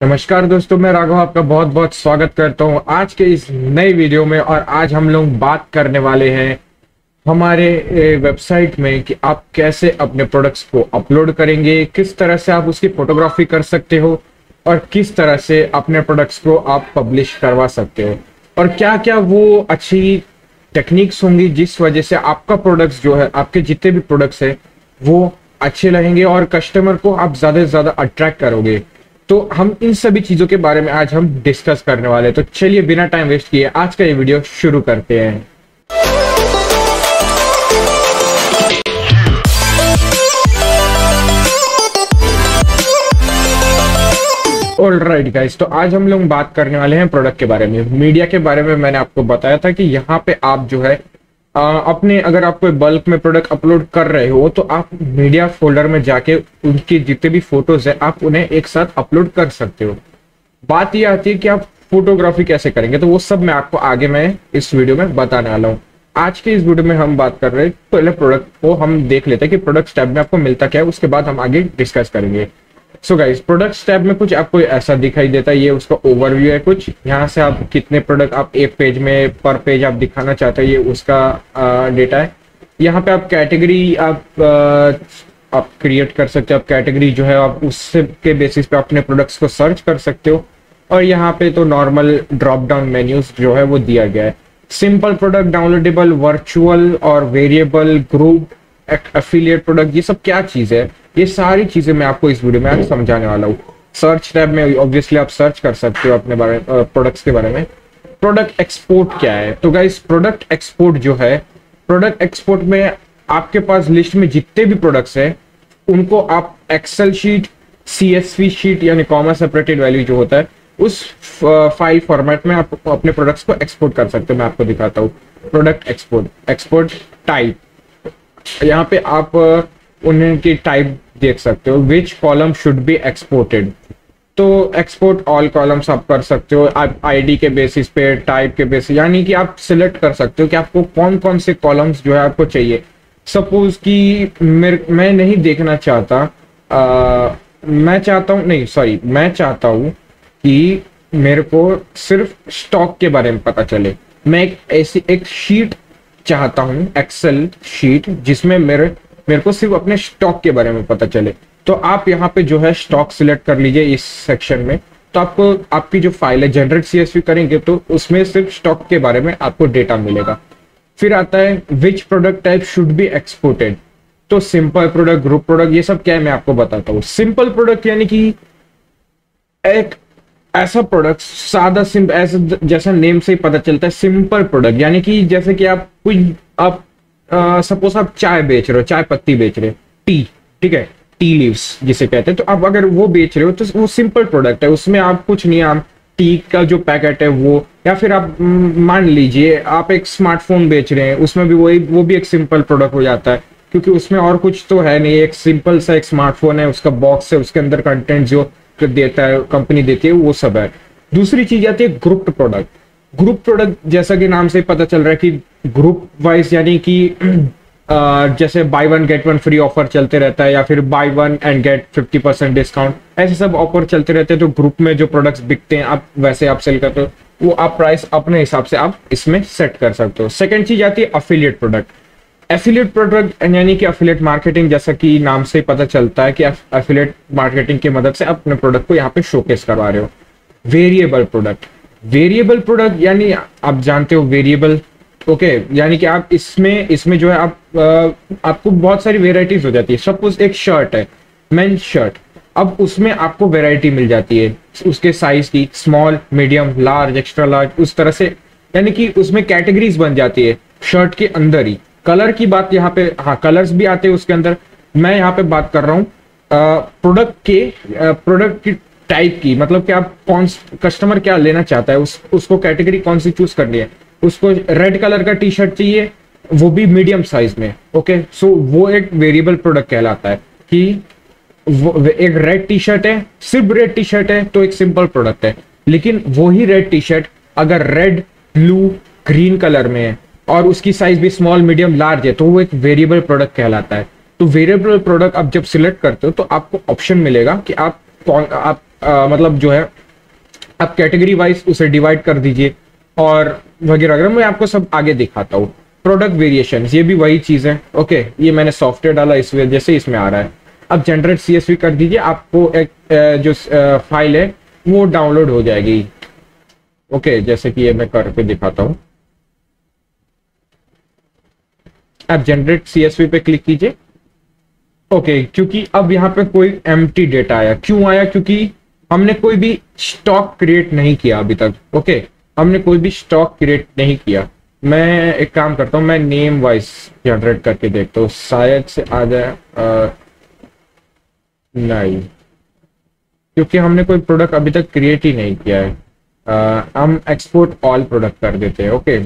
नमस्कार दोस्तों, मैं राघव आपका बहुत बहुत स्वागत करता हूं आज के इस नए वीडियो में। और आज हम लोग बात करने वाले हैं हमारे वेबसाइट में कि आप कैसे अपने प्रोडक्ट्स को अपलोड करेंगे, किस तरह से आप उसकी फोटोग्राफी कर सकते हो और किस तरह से अपने प्रोडक्ट्स को आप पब्लिश करवा सकते हो और क्या क्या वो अच्छी टेक्निक्स होंगी जिस वजह से आपका प्रोडक्ट्स जो है, आपके जितने भी प्रोडक्ट्स है वो अच्छे रहेंगे और कस्टमर को आप ज्यादा से ज्यादा अट्रैक्ट करोगे। तो हम इन सभी चीजों के बारे में आज हम डिस्कस करने वाले हैं। तो चलिए बिना टाइम वेस्ट किए आज का ये वीडियो शुरू करते हैं। ऑलराइट गाइस, तो आज हम लोग बात करने वाले हैं प्रोडक्ट के बारे में, मीडिया के बारे में। मैंने आपको बताया था कि यहाँ पे आप जो है अपने, अगर आप कोई बल्क में प्रोडक्ट अपलोड कर रहे हो तो आप मीडिया फोल्डर में जाके उनकी जितने भी फोटोज है आप उन्हें एक साथ अपलोड कर सकते हो। बात ये आती है कि आप फोटोग्राफी कैसे करेंगे, तो वो सब मैं आपको आगे मैं इस वीडियो में बताने वाला हूँ। आज के इस वीडियो में हम बात कर रहे हैं, पहले प्रोडक्ट को हम देख लेते हैं कि प्रोडक्ट टैब में आपको मिलता क्या है, उसके बाद हम आगे डिस्कस करेंगे। सो गाइस, प्रोडक्ट्स टैब में कुछ आपको ऐसा दिखाई देता है, ये उसका ओवरव्यू है कुछ। यहाँ से आप कितने प्रोडक्ट आप एक पेज में पर पेज आप दिखाना चाहते हो ये उसका डेटा है। यहाँ पे आप कैटेगरी आप क्रिएट कर सकते हो, आप कैटेगरी जो है आप उससे के बेसिस पे अपने प्रोडक्ट्स को सर्च कर सकते हो। और यहाँ पे तो नॉर्मल ड्रॉप डाउन मेन्यूज जो है वो दिया गया है। सिंपल प्रोडक्ट, डाउनलोडेबल, वर्चुअल और वेरिएबल, ग्रुप, एफिलिएट प्रोडक्ट, ये सब क्या चीज है, ये सारी चीजें मैं आपको इस वीडियो में आज समझाने वाला हूँ। सर्च टैब में ऑब्वियसली आप सर्च कर सकते हो अपने बारे में, प्रोडक्ट्स के बारे में। प्रोडक्ट एक्सपोर्ट क्या है, तो गाइस प्रोडक्ट एक्सपोर्ट जो है, प्रोडक्ट एक्सपोर्ट में आपके पास लिस्ट में जितने भी प्रोडक्ट्स हैं उनको आप एक्सेल शीट, CSV शीट यानी कॉमा सेपरेटेड वैल्यू जो होता है उस फाइल फॉर्मेट में आप अपने प्रोडक्ट्स को एक्सपोर्ट कर सकते हो। मैं आपको दिखाता हूँ प्रोडक्ट एक्सपोर्ट। एक्सपोर्ट टाइप, यहाँ पे आप उन्हें की टाइप देख सकते हो, विच कॉलम शुड बी एक्सपोर्टेड। तो एक्सपोर्ट ऑल कॉलम्स आप कर सकते हो, आप आईडी के बेसिस पे, टाइप के बेसिस, यानी कि आप सिलेक्ट कर सकते हो कि आपको कौन कौन से कॉलम्स जो है आपको चाहिए। सपोज कि मैं नहीं देखना चाहता, मैं चाहता हूँ कि मेरे को सिर्फ स्टॉक के बारे में पता चले। मैं एक ऐसी एक शीट चाहता हूं, एक्सेल शीट, जिसमें मेरे को सिर्फ अपने स्टॉक के बारे में पता चले। तो आप यहाँ पे जो है स्टॉक सिलेक्ट कर लीजिए इस सेक्शन में। तो आपको आपकी जो फाइल है जनरेट CSV करेंगे तो उसमें सिर्फ स्टॉक के बारे में आपको डेटा मिलेगा। फिर आता है which product type should be exported. तो सिंपल प्रोडक्ट, ग्रुप प्रोडक्ट, ये सब क्या है मैं आपको बताता हूँ। सिंपल प्रोडक्ट यानी कि एक ऐसा प्रोडक्ट सादा सिंपल, ऐसा जैसा नेम से ही पता चलता है सिंपल प्रोडक्ट, यानी कि जैसे कि आप सपोज आप चाय बेच रहे हो, चाय पत्ती बेच रहे हो, टी, ठीक है, टी लीव्स जिसे कहते हैं। तो आप अगर वो बेच रहे हो तो वो सिंपल प्रोडक्ट है, उसमें आप कुछ नहीं, आप टी का जो पैकेट है वो, या फिर आप मान लीजिए आप एक स्मार्टफोन बेच रहे हैं, उसमें भी वो भी एक सिंपल प्रोडक्ट हो जाता है, क्योंकि उसमें और कुछ तो है नहीं, एक सिंपल सा एक स्मार्टफोन है, उसका बॉक्स है, उसके अंदर कंटेंट जो देता है कंपनी देती है वो सब है। दूसरी चीज आती है ग्रुप प्रोडक्ट। ग्रुप प्रोडक्ट जैसा कि नाम से पता चल रहा है कि ग्रुप वाइज, यानी कि जैसे buy one get one free offer चलते रहता है, या फिर buy one and get 50% discount, ऐसे सब ऑफर चलते रहते हैं। तो ग्रुप में जो प्रोडक्ट्स बिकते हैं आप वैसे आप सेल करते हो, वो आप प्राइस अपने हिसाब से आप इसमें सेट कर सकते हो। सेकेंड चीज आती है अफिलिएट प्रोडक्ट। एफिलिएट प्रोडक्ट यानी कि एफिलिएट मार्केटिंग, जैसा कि नाम से पता चलता है कि एफिलिएट मार्केटिंग की मदद से अपने प्रोडक्ट को यहाँ पे शोकेस करवा रहे हो। वेरिएबल प्रोडक्ट, वेरिएबल प्रोडक्ट यानी आप जानते हो वेरिएबल, ओके, यानी कि आप इसमें जो है आपको बहुत सारी वेराइटीज हो जाती है। सपोज एक शर्ट है, मेन शर्ट, अब उसमें आपको वेराइटी मिल जाती है उसके साइज की, small, medium, large, extra large, उस तरह से, यानी कि उसमें कैटेगरीज बन जाती है शर्ट के अंदर ही। कलर की बात यहाँ पे, हाँ कलर्स भी आते हैं उसके अंदर। मैं यहाँ पे बात कर रहा हूँ प्रोडक्ट की टाइप की, मतलब कि आप कौन कस्टमर क्या लेना चाहता है, उसको कैटेगरी कौन सी चूज करनी है। उसको रेड कलर का टी शर्ट चाहिए, वो भी मीडियम साइज में, ओके, सो वो एक वेरिएबल प्रोडक्ट कहलाता है कि वो एक रेड टी शर्ट है, सिर्फ रेड टी शर्ट है तो एक सिंपल प्रोडक्ट है। लेकिन वही रेड टी शर्ट अगर रेड, ब्लू, ग्रीन कलर में है और उसकी साइज भी स्मॉल, मीडियम, लार्ज है तो वो एक वेरिएबल प्रोडक्ट कहलाता है। तो वेरिएबल प्रोडक्ट आप जब सिलेक्ट करते हो तो आपको ऑप्शन मिलेगा कि आप मतलब जो है आप कैटेगरी वाइज उसे डिवाइड कर दीजिए और वगैरह वगैरह। मैं आपको सब आगे दिखाता हूँ। प्रोडक्ट वेरिएशन ये भी वही चीज है। ओके, ये मैंने सॉफ्टवेयर डाला इस वजह से इसमें आ रहा है। अब जनरेट CSV कर दीजिए, आपको एक जो फाइल है वो डाउनलोड हो जाएगी। ओके, जैसे कि ये मैं करके दिखाता हूँ। आप जनरेट CSV पे क्लिक कीजिए। ओके, क्योंकि अब यहाँ पे कोई एम्प्टी डेटा आया। क्यों आया? क्योंकि हमने कोई भी स्टॉक क्रिएट नहीं किया अभी तक। ओके, हमने कोई भी स्टॉक क्रिएट नहीं किया। मैं एक काम करता हूँ, मैं नेम वाइज जनरेट करके देखता हूँ, शायद से आ जाए। नहीं, क्योंकि हमने कोई प्रोडक्ट अभी तक क्रिएट ही नहीं किया है। हम एक्सपोर्ट ऑल प्रोडक्ट कर देते हैं। ओके,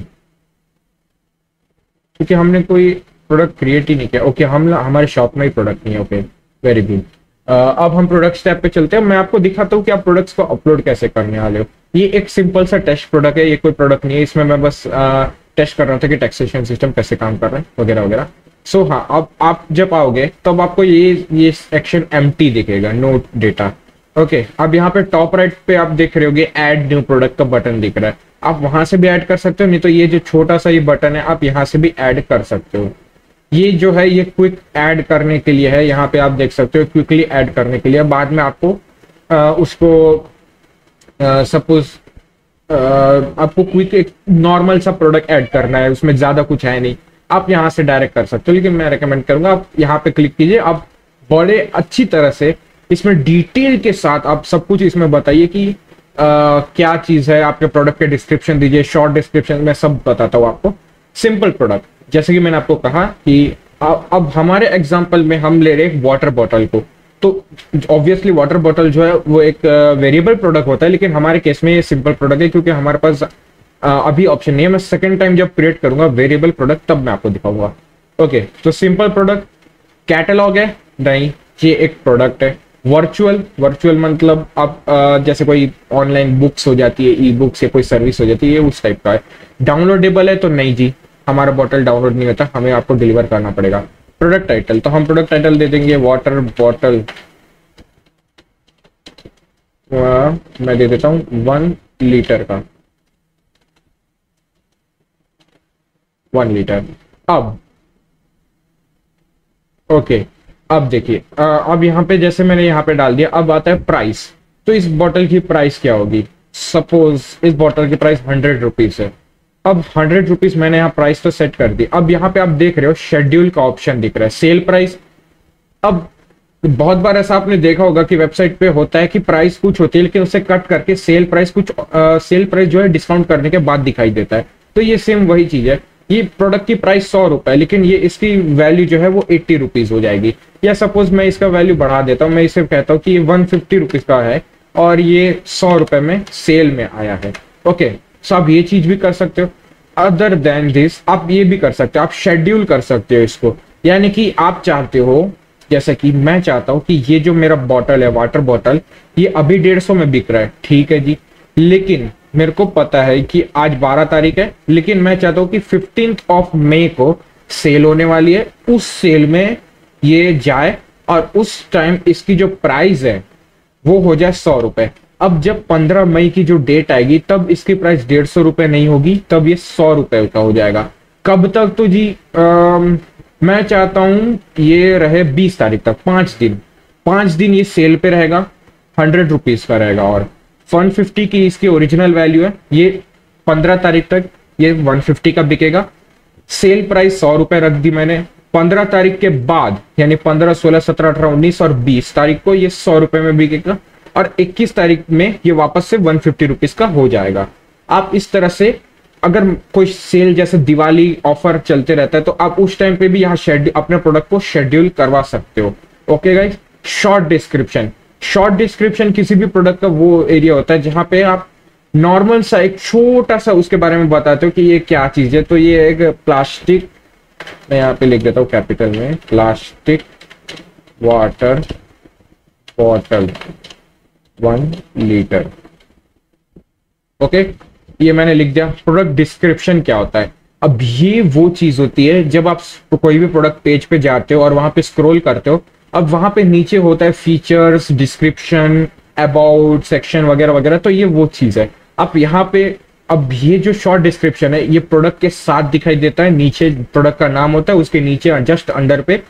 क्योंकि हमने कोई प्रोडक्ट क्रिएट ही नहीं किया। ओके, हम हमारे शॉप में ही प्रोडक्ट नहीं है। Okay, very good. अब हम प्रोडक्ट्स टैब पे चलते हैं। मैं आपको दिखाता हूँ कि आप प्रोडक्ट्स को अपलोड कैसे करने वाले हो। ये एक सिंपल सा टेस्ट प्रोडक्ट है, ये कोई प्रोडक्ट नहीं है। इसमें मैं बस टेस्ट कर रहा था कि टैक्सेशन सिस्टम कैसे काम कर रहा है वगैरह वगैरह। सो हाँ, अब आप जब आओगे तब आपको ये सेक्शन एम्प्टी दिखेगा, नो डेटा। ओके, अब यहाँ पे टॉप राइट पे आप देख रहे होगे ऐड न्यू प्रोडक्ट का बटन दिख रहा है। आप वहां से भी ऐड कर सकते हो, नहीं तो ये जो छोटा सा ये बटन है आप यहाँ से भी ऐड कर सकते हो। ये जो है ये क्विक ऐड करने के लिए है। यहाँ पे आप देख सकते हो क्विकली ऐड करने के लिए। बाद में आपको उसको सपोज आपको क्विक एक नॉर्मल सा प्रोडक्ट ऐड करना है, उसमें ज्यादा कुछ है नहीं, आप यहाँ से डायरेक्ट कर सकते हो। लेकिन मैं रेकमेंड करूंगा आप यहाँ पे क्लिक कीजिए। आप बड़े अच्छी तरह से इसमें डिटेल के साथ आप सब कुछ इसमें बताइए कि क्या चीज है। आपके प्रोडक्ट के डिस्क्रिप्शन दीजिए, शॉर्ट डिस्क्रिप्शन में सब बताता हूँ आपको। सिंपल प्रोडक्ट, जैसे कि मैंने आपको कहा कि अब हमारे एग्जांपल में हम ले रहे हैं वाटर बॉटल को, तो ऑब्वियसली वाटर बॉटल जो है वो एक वेरिएबल प्रोडक्ट होता है, लेकिन हमारे केस में ये सिंपल प्रोडक्ट है क्योंकि हमारे पास अभी ऑप्शन नहीं है। मैं सेकंड टाइम जब क्रिएट करूंगा वेरिएबल प्रोडक्ट तब मैं आपको दिखाऊंगा। ओके, तो सिंपल प्रोडक्ट कैटलॉग है नहीं, ये एक प्रोडक्ट है। वर्चुअल मतलब आप जैसे कोई ऑनलाइन बुक्स हो जाती है, ई बुक्स या कोई सर्विस हो जाती है, ये उस टाइप का है। डाउनलोडेबल है तो नहीं जी, हमारा बॉटल डाउनलोड नहीं होता, हमें आपको डिलीवर करना पड़ेगा। प्रोडक्ट टाइटल, तो हम प्रोडक्ट टाइटल दे देंगे वाटर बॉटल, मैं दे देता हूं 1 लीटर का, 1 लीटर। अब ओके, अब देखिए अब यहाँ पे जैसे मैंने यहाँ पे डाल दिया, अब आता है प्राइस। तो इस बॉटल की प्राइस क्या होगी? सपोज इस बॉटल की प्राइस 100 रुपीज है। अब 100 रुपीज मैंने यहाँ प्राइस तो सेट कर दी। अब यहाँ पे आप देख रहे हो शेड्यूल का ऑप्शन दिख रहा है, सेल प्राइस। अब बहुत बार ऐसा आपने देखा होगा कि वेबसाइट पे होता है कि प्राइस कुछ होती है लेकिन उसे कट करके सेल प्राइस कुछ सेल प्राइस जो है डिस्काउंट करने के बाद दिखाई देता है। तो ये सेम वही चीज है। ये प्रोडक्ट की प्राइस 100 रुपए, लेकिन ये इसकी वैल्यू जो है वो 80 रुपीज हो जाएगी। या सपोज मैं इसका वैल्यू बढ़ा देता हूँ, मैं इसे कहता हूँ कि ये 150 रुपीज का है और ये 100 रुपए में सेल में आया है। ओके, सो आप ये चीज भी कर सकते हो। अदर देन दिस आप ये भी कर सकते हो, आप शेड्यूल कर सकते हो इसको। यानी कि आप चाहते हो, जैसे कि मैं चाहता हूं कि ये जो मेरा बॉटल है वाटर बॉटल, ये अभी 150 में बिक रहा है, ठीक है जी, लेकिन मेरे को पता है कि आज 12 तारीख है, लेकिन मैं चाहता हूं कि 15 मई को सेल होने वाली है, उस सेल में ये जाए और उस टाइम इसकी जो प्राइस है वो हो जाए 100 रुपए। अब जब 15 मई की जो डेट आएगी तब इसकी प्राइस 150 रुपए नहीं होगी, तब ये 100 रुपए का हो जाएगा। कब तक? तो जी मैं चाहता हूं ये रहे 20 तारीख तक, 5 दिन ये सेल पे रहेगा, 100 रुपीज का रहेगा। और 150 की इसकी ओरिजिनल वैल्यू है, ये 15 तारीख तक ये 150 का बिकेगा। सेल प्राइस 100 रुपए रख दी मैंने। 15 तारीख के बाद यानी 15, 16, 17, 18, 19 और 20 तारीख को ये 100 रुपए में बिकेगा और 21 तारीख में ये वापस से 150 रुपीज का हो जाएगा। आप इस तरह से अगर कोई सेल जैसे दिवाली ऑफर चलते रहता है तो आप उस टाइम पे भी यहाँ अपने प्रोडक्ट को शेड्यूल करवा सकते हो। ओके गाइस, शॉर्ट डिस्क्रिप्शन किसी भी प्रोडक्ट का वो एरिया होता है जहां पे आप नॉर्मल सा एक छोटा सा उसके बारे में बताते हो कि ये क्या चीज है। तो ये एक प्लास्टिक, मैं यहाँ पे लिख देता हूँ कैपिटल में, plastic water bottle 1 litre. Okay, ये मैंने लिख दिया। प्रोडक्ट डिस्क्रिप्शन क्या होता है? अब ये वो चीज होती है जब आप कोई भी प्रोडक्ट पेज पे जाते हो और वहां पे स्क्रॉल करते हो, अब वहां पे नीचे होता है फीचर्स, डिस्क्रिप्शन, अबाउट सेक्शन वगैरह वगैरह, तो ये वो चीज है। आप यहाँ पे अब ये जो शॉर्ट डिस्क्रिप्शन है ये प्रोडक्ट के साथ दिखाई देता है, नीचे प्रोडक्ट का नाम होता है, उसके नीचे जस्ट अंडर पे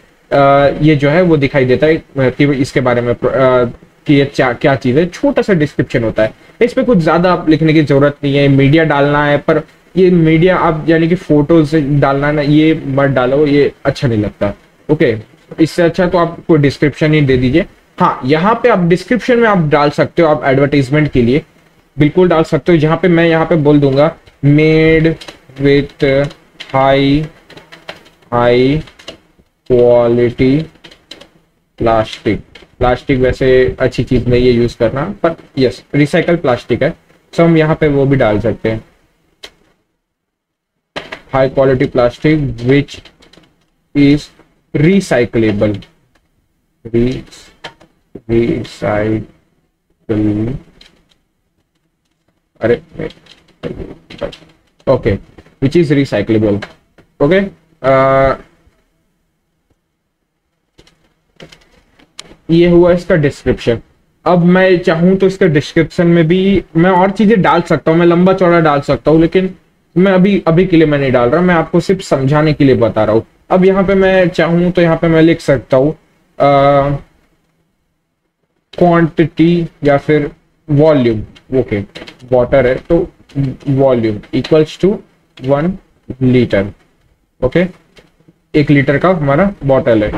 ये जो है वो दिखाई देता है कि इसके बारे में कि ये क्या चीज है। छोटा सा डिस्क्रिप्शन होता है, इस पे कुछ ज्यादा आप लिखने की जरूरत नहीं है। मीडिया डालना है, पर ये मीडिया आप यानी कि फोटोज डालना है ना, ये मत डालो, ये अच्छा नहीं लगता। ओके, इससे अच्छा तो आप कोई डिस्क्रिप्शन ही दे दीजिए। हाँ, यहाँ पे आप डिस्क्रिप्शन में आप डाल सकते हो, आप एडवर्टाइजमेंट के लिए बिल्कुल डाल सकते हो। जहाँ पे मैं यहाँ पे बोल दूंगा made with high quality plastic. Plastic वैसे अच्छी चीज नहीं है यूज करना, पर यस रिसाइकल प्लास्टिक है, सो हम यहाँ पे वो भी डाल सकते हैं। High quality plastic which is recyclable, recycle, अरे okay, which is recyclable. Okay, ये हुआ इसका डिस्क्रिप्शन। अब मैं चाहूं तो इसके डिस्क्रिप्शन में भी मैं और चीजें डाल सकता हूं, मैं लंबा चौड़ा डाल सकता हूं, लेकिन मैं अभी के लिए मैं नहीं डाल रहा, मैं आपको सिर्फ समझाने के लिए बता रहा हूं। अब यहाँ पे मैं चाहूं तो यहाँ पे मैं लिख सकता हूं क्वांटिटी या फिर वॉल्यूम। ओके, वाटर है तो volume equals to 1 litre. Okay, 1 litre का हमारा बॉटल है।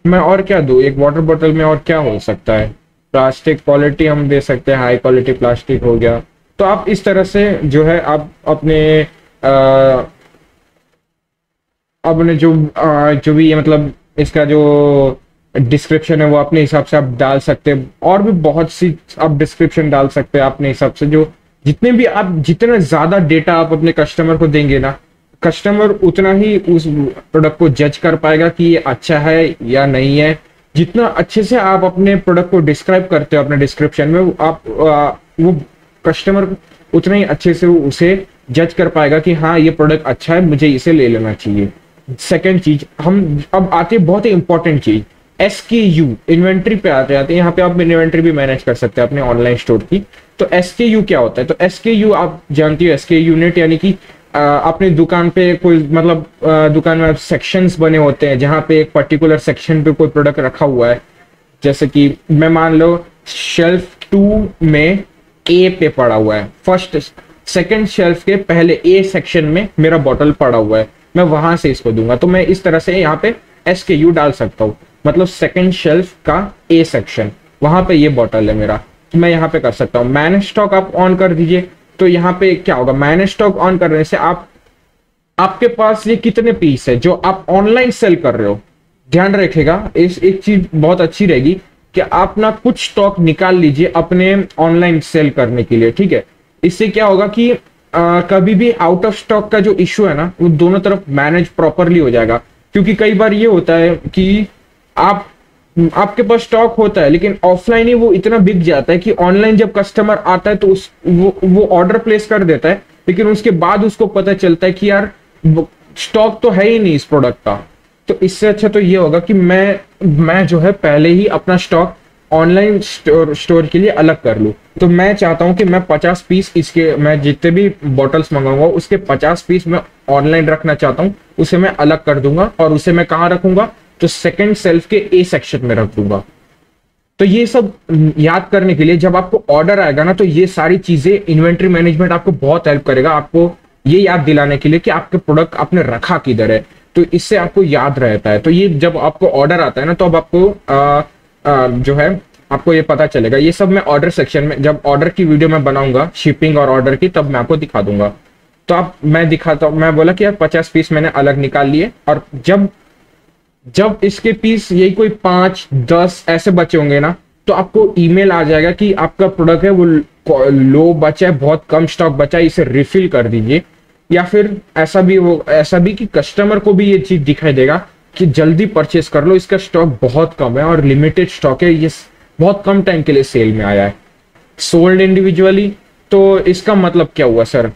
मैं और क्या दूं, एक वाटर बॉटल में और क्या हो सकता है? प्लास्टिक क्वालिटी हम दे सकते हैं, हाई क्वालिटी प्लास्टिक हो गया। तो आप इस तरह से जो है आप अपने जो भी ये मतलब इसका जो डिस्क्रिप्शन है वो अपने हिसाब से आप डाल सकते हैं। और भी बहुत सी आप डिस्क्रिप्शन डाल सकते हैं अपने हिसाब से। जो जितना ज्यादा डेटा आप अपने कस्टमर को देंगे ना, कस्टमर उतना ही उस प्रोडक्ट को जज कर पाएगा कि ये अच्छा है या नहीं है। जितना अच्छे से आप अपने प्रोडक्ट को डिस्क्राइब करते हो अपने डिस्क्रिप्शन में, वो कस्टमर उतना ही अच्छे से उसे जज कर पाएगा कि हाँ ये प्रोडक्ट अच्छा है, मुझे इसे ले लेना चाहिए। सेकेंड चीज, हम अब आते हैं बहुत ही इंपॉर्टेंट चीज, SKU। इन्वेंट्री पे आते हैं, यहाँ पे आप इन्वेंट्री भी मैनेज कर सकते हैं अपने ऑनलाइन स्टोर की। तो SKU क्या होता है? तो SKU आप जानती हो, SKU यूनिट, यानी कि अपनी दुकान पे कोई मतलब दुकान में सेक्शंस बने होते हैं जहां पे एक पर्टिकुलर सेक्शन पे कोई प्रोडक्ट रखा हुआ है। जैसे कि मैं मान लो शेल्फ 2 में A पे पड़ा हुआ है, सेकंड शेल्फ के पहले A सेक्शन में मेरा बॉटल पड़ा हुआ है, मैं वहां से इसको दूंगा। तो मैं इस तरह से यहाँ पे SKU डाल सकता हूँ, मतलब सेकंड शेल्फ का A सेक्शन, वहां पे ये बॉटल है मेरा, तो मैं यहाँ पे कर सकता हूँ। मैनेज स्टॉक आप ऑन कर दीजिए। तो यहाँ पे क्या होगा, मैनेज स्टॉक ऑन करने से आपके पास ये कितने पीस है जो आप ऑनलाइन सेल कर रहे हो। ध्यान रखिएगा, एक चीज बहुत अच्छी रहेगी कि आप ना कुछ स्टॉक निकाल लीजिए अपने ऑनलाइन सेल करने के लिए, ठीक है। इससे क्या होगा कि कभी भी आउट ऑफ स्टॉक का जो इश्यू है ना, वो दोनों तरफ मैनेज प्रॉपरली हो जाएगा। क्योंकि कई बार ये होता है कि आपके पास स्टॉक होता है लेकिन ऑफलाइन ही वो इतना बिक जाता है कि ऑनलाइन जब कस्टमर आता है तो वो ऑर्डर प्लेस कर देता है, लेकिन उसके बाद उसको पता चलता है कि यार स्टॉक तो है ही नहीं इस प्रोडक्ट का। तो इससे अच्छा तो ये होगा कि मैं जो है पहले ही अपना स्टॉक ऑनलाइन स्टोर के लिए अलग कर लूं। तो मैं चाहता हूं कि मैं 50 पीस मैं जितने भी बॉटल्स मंगाऊंगा उसके 50 पीस मैं ऑनलाइन रखना चाहता हूं, उसे मैं अलग कर दूंगा और उसे मैं कहां रखूंगा, तो सेकंड शेल्फ के A सेक्शन में रख दूंगा। तो ये सब याद करने के लिए जब आपको ऑर्डर आएगा ना, तो ये सारी चीजें इन्वेंट्री मैनेजमेंट आपको बहुत हेल्प करेगा, आपको ये याद दिलाने के लिए कि आपके प्रोडक्ट आपने रखा किधर है। तो इससे आपको याद रहता है। तो ये जब आपको ऑर्डर आता है ना, तो अब आपको जो है आपको ये पता चलेगा। ये सब मैं ऑर्डर सेक्शन में जब ऑर्डर की वीडियो में बनाऊंगा शिपिंग और ऑर्डर की, तब मैं आपको दिखा दूंगा। तो मैं दिखाता हूँ, मैं बोला कि यार 50 पीस मैंने अलग निकाल लिए, और जब इसके पीस यही कोई 5-10 ऐसे बचे होंगे ना, तो आपको ईमेल आ जाएगा कि आपका प्रोडक्ट है वो लो बचा है, बहुत कम स्टॉक बचा है, इसे रिफिल कर दीजिए। या फिर ऐसा भी कि कस्टमर को भी ये चीज दिखाई देगा कि जल्दी परचेस कर लो, इसका स्टॉक बहुत कम है और लिमिटेड स्टॉक है, ये बहुत कम टाइम के लिए सेल में आया है। सोल्ड इंडिविजुअली, तो इसका मतलब क्या हुआ सर?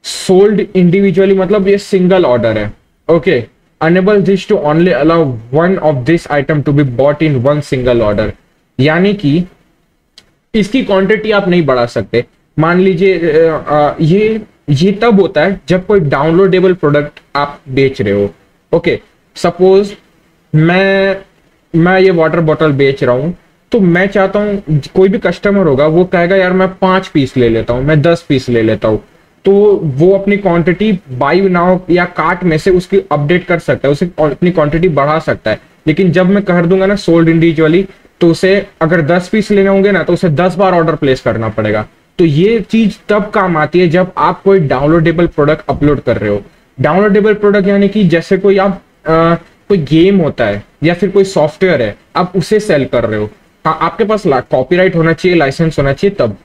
सोल्ड इंडिविजुअली मतलब ये सिंगल ऑर्डर है। Okay, enable this to only allow one of this item to be bought in one single order। यानी कि इसकी क्वांटिटी आप नहीं बढ़ा सकते। मान लीजिए ये तब होता है जब कोई डाउनलोडेबल प्रोडक्ट आप बेच रहे हो। ओके, सपोज मैं ये वाटर बॉटल बेच रहा हूं, तो मैं चाहता हूं कोई भी कस्टमर होगा वो कहेगा यार मैं 5 पीस ले लेता हूं, मैं 10 पीस ले लेता हूं, तो वो अपनी क्वांटिटी बाई नाउ या कार्ट में से उसकी अपडेट कर सकता है, उसे अपनी क्वांटिटी बढ़ा सकता है। लेकिन जब मैं कर दूंगा ना सोल्ड इंडिविजुअली, तो उसे अगर 10 पीस लेने होंगे ना तो उसे 10 बार ऑर्डर प्लेस करना पड़ेगा। तो ये चीज तब काम आती है जब आप कोई डाउनलोडेबल प्रोडक्ट अपलोड कर रहे हो। डाउनलोडेबल प्रोडक्ट यानी कि जैसे कोई आप कोई गेम होता है या फिर कोई सॉफ्टवेयर है, आप उसे सेल कर रहे हो। हाँ, आपके पास कॉपीराइट होना चाहिए, लाइसेंस होना चाहिए तब।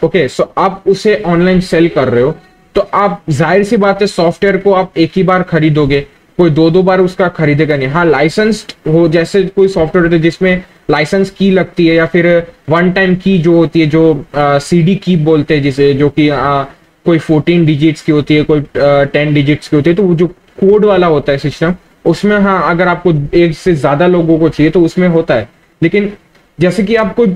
ओके, सो आप उसे ऑनलाइन सेल कर रहे हो, तो आप जाहिर सी बात है सॉफ्टवेयर को आप एक ही बार खरीदोगे, कोई दो बार उसका खरीदेगा नहीं। हाँ, लाइसेंस्ड हो, जैसे कोई सॉफ्टवेयर होता है जिसमें लाइसेंस की लगती है या फिर वन टाइम की जो होती है, जो सीडी की बोलते हैं जिसे, जो कि कोई 14 डिजिट्स की होती है, कोई 10 डिजिट्स की होती है, तो वो जो कोड वाला होता है सिस्टम, उसमें हाँ अगर आपको एक से ज्यादा लोगों को चाहिए तो उसमें होता है। लेकिन जैसे कि आप कोई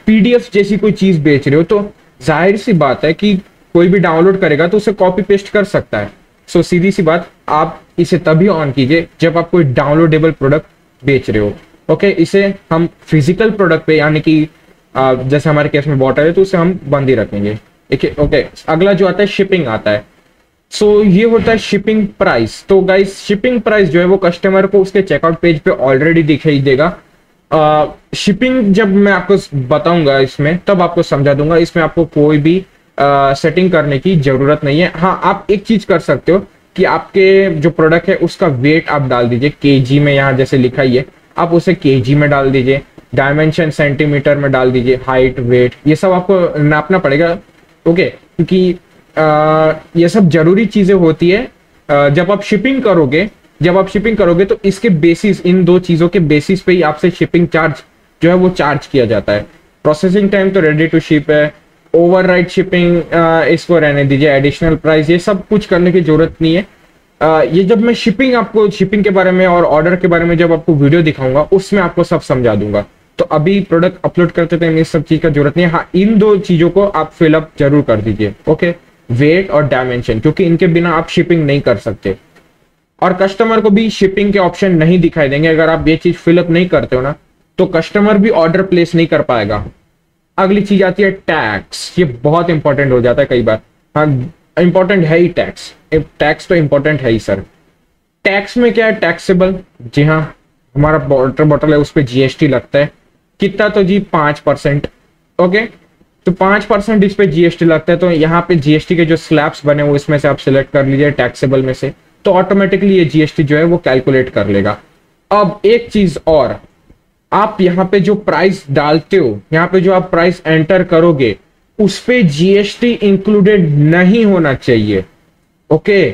पीडीएफ जैसी कोई चीज बेच रहे हो, तो जाहिर सी बात है कि कोई भी डाउनलोड करेगा तो उसे कॉपी पेस्ट कर सकता है। सो सीधी सी बात, आप इसे तभी ऑन कीजिए जब आप कोई डाउनलोडेबल प्रोडक्ट बेच रहे हो। ओके, इसे हम फिजिकल प्रोडक्ट पे यानी कि जैसे हमारे केस में बॉटल है तो उसे हम बंद ही रखेंगे। ओके, अगला जो आता है शिपिंग आता है। सो ये होता है शिपिंग प्राइस। तो गाइस, शिपिंग प्राइस जो है वो कस्टमर को उसके चेकआउट पेज पे ऑलरेडी दिखाई देगा। शिपिंग जब मैं आपको बताऊंगा इसमें तब आपको समझा दूंगा, इसमें आपको कोई भी सेटिंग करने की जरूरत नहीं है। हाँ, आप एक चीज कर सकते हो कि आपके जो प्रोडक्ट है उसका वेट आप डाल दीजिए केजी में, यहाँ जैसे लिखा ही है आप उसे केजी में डाल दीजिए, डायमेंशन सेंटीमीटर में डाल दीजिए, हाइट वेट ये सब आपको नापना पड़ेगा। ओके, क्योंकि ये सब जरूरी चीजें होती है जब आप शिपिंग करोगे। जब आप शिपिंग करोगे तो इसके बेसिस, इन दो चीजों के बेसिस पे ही आपसे शिपिंग चार्ज जो है वो चार्ज किया जाता है। प्रोसेसिंग टाइम तो रेडी टू शिप है, ओवरराइड शिपिंग इसको रहने दीजिए, एडिशनल प्राइस ये सब कुछ करने की जरूरत नहीं है। ये जब मैं आपको शिपिंग के बारे में और ऑर्डर के बारे में जब आपको वीडियो दिखाऊंगा उसमें आपको सब समझा दूंगा। तो अभी प्रोडक्ट अपलोड करते थे, इस सब चीज का जरूरत नहीं है। हाँ, इन दो चीजों को आप फिलअप जरूर कर दीजिए। ओके, वेट और डायमेंशन, क्योंकि इनके बिना आप शिपिंग नहीं कर सकते और कस्टमर को भी शिपिंग के ऑप्शन नहीं दिखाई देंगे। अगर आप ये चीज फिलअप नहीं करते हो ना तो कस्टमर भी ऑर्डर प्लेस नहीं कर पाएगा। अगली चीज आती है टैक्स। ये बहुत इंपॉर्टेंट हो जाता है कई बार। हाँ, इंपॉर्टेंट है ही टैक्स, टैक्स तो इंपॉर्टेंट है ही सर। टैक्स में क्या है, टैक्सेबल। जी हाँ, हमारा वाटर बॉटल है उस पर जीएसटी लगता है। कितना तो जी 5%। ओके, तो 5% इस पे जीएसटी लगता है। तो यहाँ पे जीएसटी के जो स्लैब्स बने वो इसमें से आप सिलेक्ट कर लीजिए टैक्सेबल में से, तो ऑटोमेटिकली ये जीएसटी जो है वो कैलकुलेट कर लेगा। अब एक चीज और, आप यहाँ पे जो प्राइस डालते हो, यहाँ पे जो आप प्राइस एंटर करोगे उस पे जीएसटी इंक्लूडेड नहीं होना चाहिए। ओके,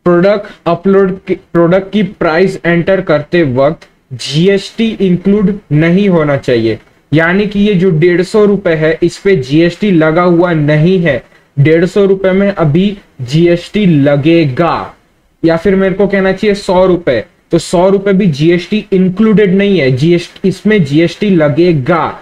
प्रोडक्ट की प्राइस एंटर करते वक्त जीएसटी इंक्लूड नहीं होना चाहिए। यानी कि ये जो 150 रुपए है इस पे जीएसटी लगा हुआ नहीं है। 150 रुपए में अभी जीएसटी लगेगा, या फिर मेरे को कहना चाहिए 100 रुपए, तो 100 रुपए भी जीएसटी इंक्लूडेड नहीं है, जीएसटी इसमें जीएसटी लगेगा।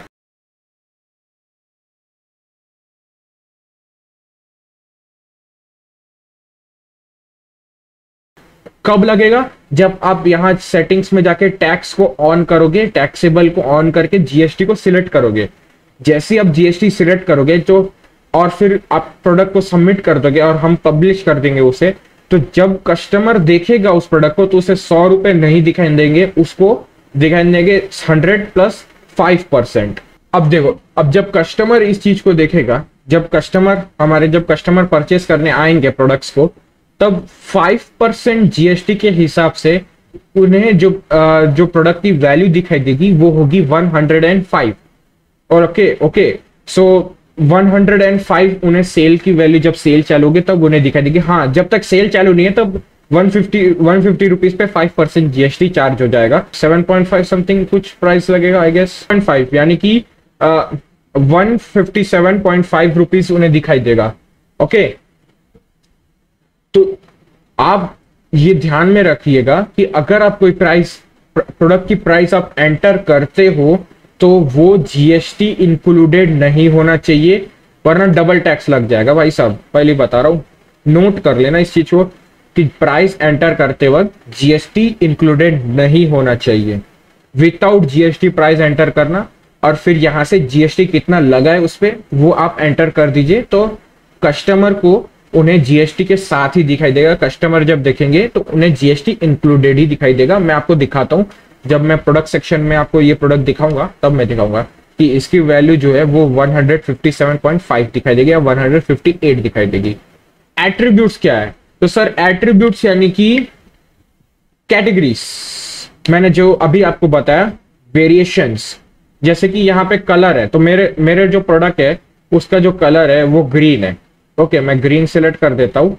कब लगेगा, जब आप यहां सेटिंग्स में जाके टैक्स को ऑन करोगे, टैक्सेबल को ऑन करके जीएसटी को सिलेक्ट करोगे। जैसे आप जीएसटी सिलेक्ट करोगे तो और फिर आप प्रोडक्ट को सबमिट कर दोगे और हम पब्लिश कर देंगे उसे, तो जब कस्टमर देखेगा उस प्रोडक्ट को तो उसे 100 रुपए नहीं दिखाई देंगे, उसको दिखाई देंगे 100 प्लस 5%। अब देखो, अब जब कस्टमर इस चीज को देखेगा, जब कस्टमर परचेस करने आएंगे प्रोडक्ट्स को, तब 5% जीएसटी के हिसाब से उन्हें जो प्रोडक्ट की वैल्यू दिखाई देगी वो होगी 105। और ओके, सो 105 उन्हें सेल की वैल्यू, जब सेल चालू होगी तब उन्हें दिखाई देगी। हाँ, जब तक सेल चालू नहीं है तब 150 रुपीज पे 5% जीएसटी चार्ज हो जाएगा। 7.5 समथिंग कुछ प्राइस लगेगा आई गेस, 5 यानी कि 157.5 रुपीज उन्हें दिखाई देगा। ओके, तो आप ये ध्यान में रखिएगा कि अगर आप कोई प्राइस, प्रोडक्ट की प्राइस आप एंटर करते हो तो वो जीएसटी इंक्लूडेड नहीं होना चाहिए, वरना डबल टैक्स लग जाएगा भाई साहब, पहले बता रहा हूँ। नोट कर लेना इस चीज को कि प्राइस एंटर करते वक्त जीएसटी इंक्लूडेड नहीं होना चाहिए। विदाउट जीएसटी प्राइस एंटर करना, और फिर यहां से जीएसटी कितना लगा है उस पर वो आप एंटर कर दीजिए, तो कस्टमर को उन्हें जीएसटी के साथ ही दिखाई देगा। कस्टमर जब देखेंगे तो उन्हें जीएसटी इंक्लूडेड ही दिखाई देगा। मैं आपको दिखाता हूँ, जब मैं प्रोडक्ट सेक्शन में आपको ये प्रोडक्ट दिखाऊंगा तब मैं दिखाऊंगा कि इसकी वैल्यू जो है वो 157.5 दिखाई देगी या 158 दिखाई देगी। एट्रीब्यूट्स क्या है? तो सर एट्रीब्यूट्स यानी कि कैटेगरीज, मैंने जो अभी आपको बताया वेरिएशंस, जैसे कि यहाँ पे कलर है, तो मेरे मेरे जो प्रोडक्ट है उसका जो कलर है वो ग्रीन है। ओके, मैं ग्रीन सिलेक्ट कर देता हूं।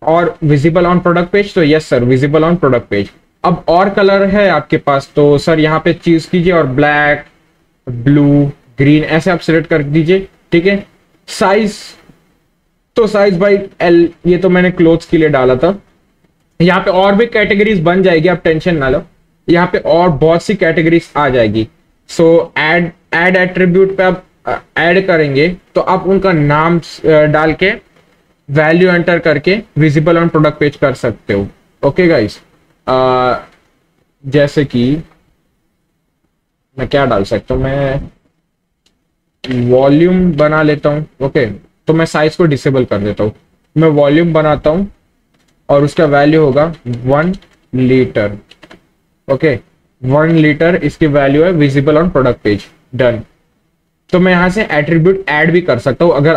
और विजिबल ऑन प्रोडक्ट पेज, तो yes sir visible on product page. अब और कलर है आपके पास तो सर यहाँ पे चूज कीजिए और ब्लैक, ब्लू, ग्रीन ऐसे आप सिलेक्ट कर दीजिए। ठीक है, साइज, तो साइज बाई एल, ये तो मैंने क्लोथ्स के लिए डाला था। यहाँ पे और भी कैटेगरीज बन जाएगी, आप टेंशन ना लो, यहाँ पे और बहुत सी कैटेगरीज आ जाएगी। सो ऐड एट्रीब्यूट पे आप ऐड करेंगे तो आप उनका नाम डाल के वैल्यू एंटर करके विजिबल ऑन प्रोडक्ट पेज कर सकते हो। ओके गाइस, जैसे कि मैं क्या डाल सकता हूँ, मैं वॉल्यूम बना लेता हूँ। ओके, तो मैं साइज को डिसेबल कर देता हूँ, मैं वॉल्यूम बनाता हूँ और उसका वैल्यू होगा 1 लीटर। ओके, 1 लीटर इसकी वैल्यू है visible on product page. Done. तो मैं यहां से एट्रीब्यूट ऐड भी कर सकता हूं अगर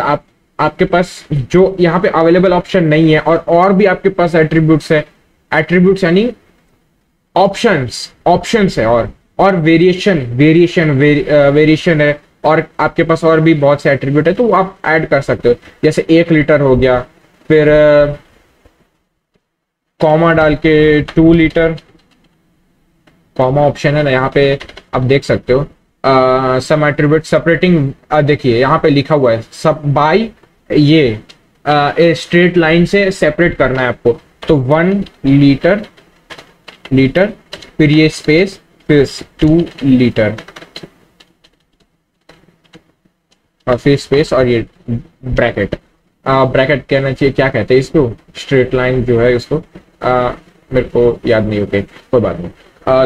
आपके पास जो यहाँ पे अवेलेबल ऑप्शन नहीं है, और भी आपके पास एट्रीब्यूट्स है। एट्रीब्यूट्स यानी ऑप्शंस है, और वेरिएशन है, और आपके पास और भी बहुत से एट्रीब्यूट है तो वो आप ऐड कर सकते हो। जैसे 1 लीटर हो गया, फिर कॉमा डाल के 2 लीटर, कॉमा ऑप्शन है ना यहाँ पे, आप देख सकते हो। सम एट्रीब्यूट सेपरेटिंग, देखिए यहाँ पे लिखा हुआ है सब बाय, ये स्ट्रेट लाइन से सेपरेट करना है आपको। तो 1 लीटर, फिर ये स्पेस, फिर 2 लीटर, और फिर स्पेस, और ये ब्रैकेट। ब्रैकेट कहना चाहिए, क्या कहते हैं इसको, स्ट्रेट लाइन जो है उसको, मेरे को याद नहीं। ओके, कोई बात नहीं।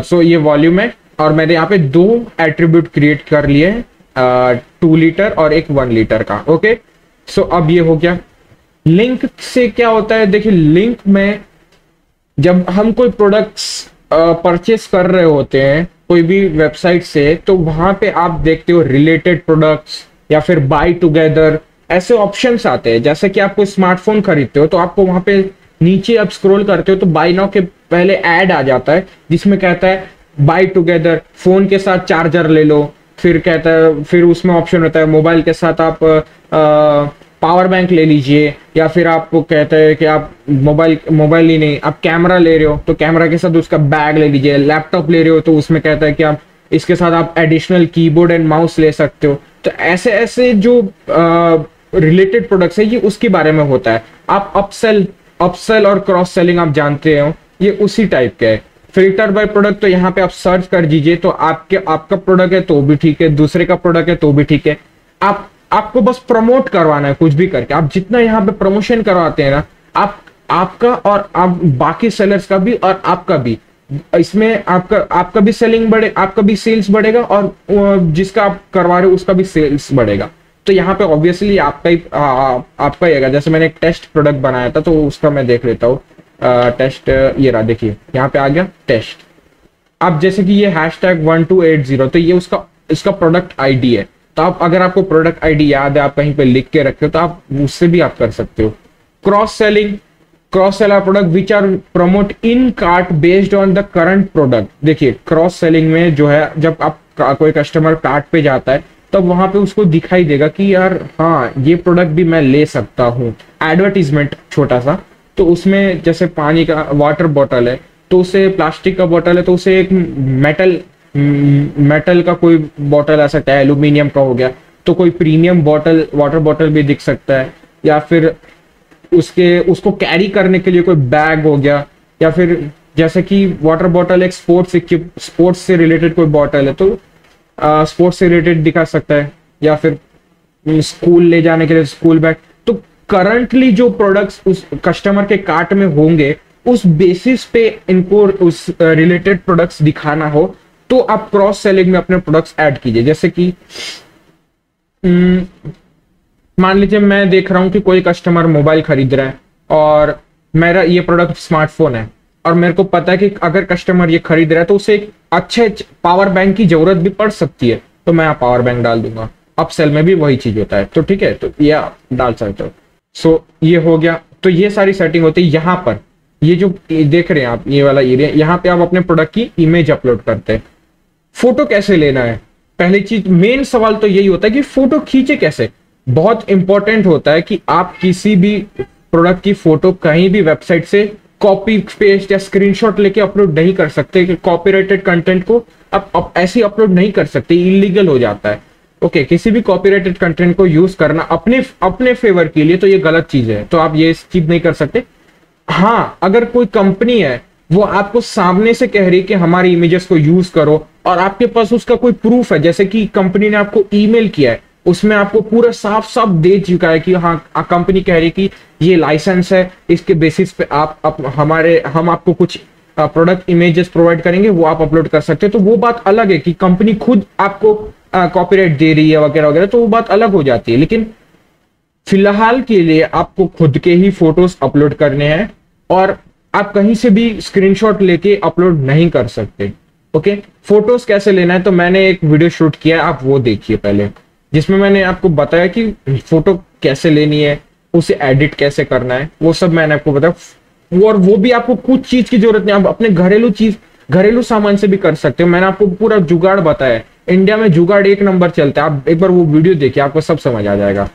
सो ये वॉल्यूम है, और मैंने यहाँ पे 2 एट्रीब्यूट क्रिएट कर लिए हैं, 2 लीटर और एक 1 लीटर का। ओके, सो अब ये हो गया। लिंक से क्या होता है, देखिए लिंक में जब हम कोई प्रोडक्ट्स परचेस कर रहे होते हैं कोई भी वेबसाइट से, तो वहां पे आप देखते हो रिलेटेड प्रोडक्ट्स या फिर बाय टुगेदर, ऐसे ऑप्शंस आते हैं। जैसे कि आप कोई स्मार्टफोन खरीदते हो तो आपको वहां पे नीचे आप स्क्रॉल करते हो तो बाय नाउ के पहले ऐड आ जाता है जिसमें कहता है बाय टुगेदर, फोन के साथ चार्जर ले लो। फिर कहता है, फिर उसमें ऑप्शन होता है मोबाइल के साथ आप पावर बैंक ले लीजिए, या फिर आपको कहते हैं कि आप मोबाइल ही नहीं, आप कैमरा ले रहे हो तो कैमरा के साथ उसका बैग ले लीजिए। लैपटॉप ले रहे हो तो उसमें कहता है कि आप इसके साथ आप एडिशनल कीबोर्ड एंड माउस ले सकते हो। तो ऐसे ऐसे जो रिलेटेड प्रोडक्ट्स है ये उसके बारे में होता है। आप अपसेल और क्रॉस सेलिंग आप जानते हो, ये उसी टाइप के है। फिल्टर बाय प्रोडक्ट, तो यहाँ पे आप सर्च कर दीजिए, तो आपका प्रोडक्ट है तो भी ठीक है, दूसरे का प्रोडक्ट है तो भी ठीक है। आपको बस प्रमोट करवाना है कुछ भी करके। आप जितना यहाँ पे प्रमोशन करवाते हैं ना, आपका और आप बाकी सेलर्स का भी और आपका भी, इसमें आपका भी सेलिंग बढ़े, आपका भी सेल्स बढ़ेगा, और जिसका आप करवा रहे हो उसका भी सेल्स बढ़ेगा। तो यहाँ पे ऑब्वियसली आपका ही आएगा। जैसे मैंने एक टेस्ट प्रोडक्ट बनाया था तो उसका मैं देख लेता हूँ। टेस्ट, ये रहा, देखिए यहाँ पे आ गया टेस्ट। अब जैसे कि ये #1280, तो ये इसका प्रोडक्ट आईडी है। तो आप अगर आपको प्रोडक्ट आईडी याद है, आप कहीं पे लिख के रखे हो, तो आप उससे भी आप कर सकते हो। Cross seller product which are promote in cart based on the current product. देखिए क्रॉस सेलिंग में जो है, जब आप कोई कस्टमर कार्ट पे जाता है तब वहां पे उसको दिखाई देगा कि यार हाँ ये प्रोडक्ट भी मैं ले सकता हूँ। एडवर्टीजमेंट छोटा सा, तो उसमें जैसे पानी का वाटर बॉटल है तो उसे, प्लास्टिक का बॉटल है तो उसे एक मेटल का कोई बॉटल आ सकता है, एल्यूमिनियम का हो गया, तो कोई प्रीमियम वाटर बॉटल भी दिख सकता है, या फिर उसको कैरी करने के लिए कोई बैग हो गया, या फिर जैसे कि वाटर बॉटल एक स्पोर्ट्स से रिलेटेड कोई बॉटल है तो स्पोर्ट्स से रिलेटेड दिखा सकता है, या फिर स्कूल ले जाने के लिए स्कूल बैग। तो करंटली जो प्रोडक्ट्स उस कस्टमर के कार्ट में होंगे उस बेसिस पे इनको उस रिलेटेड प्रोडक्ट्स दिखाना हो तो आप क्रॉस सेलिंग में अपने प्रोडक्ट्स ऐड कीजिए। जैसे कि मान लीजिए मैं देख रहा हूं कि कोई कस्टमर मोबाइल खरीद रहा है और मेरा ये प्रोडक्ट स्मार्टफोन है, और मेरे को पता है कि अगर कस्टमर ये खरीद रहा है तो उसे एक अच्छे पावर बैंक की जरूरत भी पड़ सकती है, तो मैं यहाँ पावर बैंक डाल दूंगा। अपसेल में भी वही चीज होता है, तो ठीक है, तो ये आप डाल सकते हो। सो ये हो गया। तो ये सारी सेटिंग होती है। यहाँ पर ये जो देख रहे हैं आप, ये वाला एरिया, यहाँ पे आप अपने प्रोडक्ट की इमेज अपलोड करते हैं। फोटो कैसे लेना है, पहली चीज, मेन सवाल तो यही होता है कि फोटो खींचे कैसे। बहुत इंपॉर्टेंट होता है कि आप किसी भी प्रोडक्ट की फोटो कहीं भी वेबसाइट से कॉपी पेस्ट या स्क्रीनशॉट लेके अपलोड नहीं कर सकते, कि कॉपीराइटेड कंटेंट को आप ऐसे अपलोड नहीं कर सकते, इलीगल हो जाता है। ओके, किसी भी कॉपीराइटेड कंटेंट को यूज करना अपने फेवर के लिए तो ये गलत चीज है, तो आप ये चीज नहीं कर सकते। हाँ, अगर कोई कंपनी है वो आपको सामने से कह रही है कि हमारी इमेजेस को यूज करो, और आपके पास उसका कोई प्रूफ है, जैसे कि कंपनी ने आपको ईमेल किया है, उसमें आपको पूरा साफ साफ दे चुका है कि हाँ, कंपनी कह रही है कि ये लाइसेंस है, इसके बेसिस पे हम आपको कुछ प्रोडक्ट इमेजेस प्रोवाइड करेंगे, वो आप अपलोड कर सकते हैं। तो वो बात अलग है कि कंपनी खुद आपको कॉपीराइट दे रही है वगैरह वगैरह, तो वो बात अलग हो जाती है। लेकिन फिलहाल के लिए आपको खुद के ही फोटोज अपलोड करने हैं, और आप कहीं से भी स्क्रीनशॉट लेके अपलोड नहीं कर सकते। ओके, फोटोज कैसे लेना है, तो मैंने एक वीडियो शूट किया है, आप वो देखिए पहले, जिसमें मैंने आपको बताया कि फोटो कैसे लेनी है, उसे एडिट कैसे करना है, वो सब मैंने आपको बताया। और वो भी आपको कुछ चीज की जरूरत नहीं, आप अपने घरेलू सामान से भी कर सकते हो। मैंने आपको पूरा जुगाड़ बताया। इंडिया में जुगाड़ एक नंबर चलता है, आप एक बार वो वीडियो देखिए, आपको सब समझ आ जाएगा।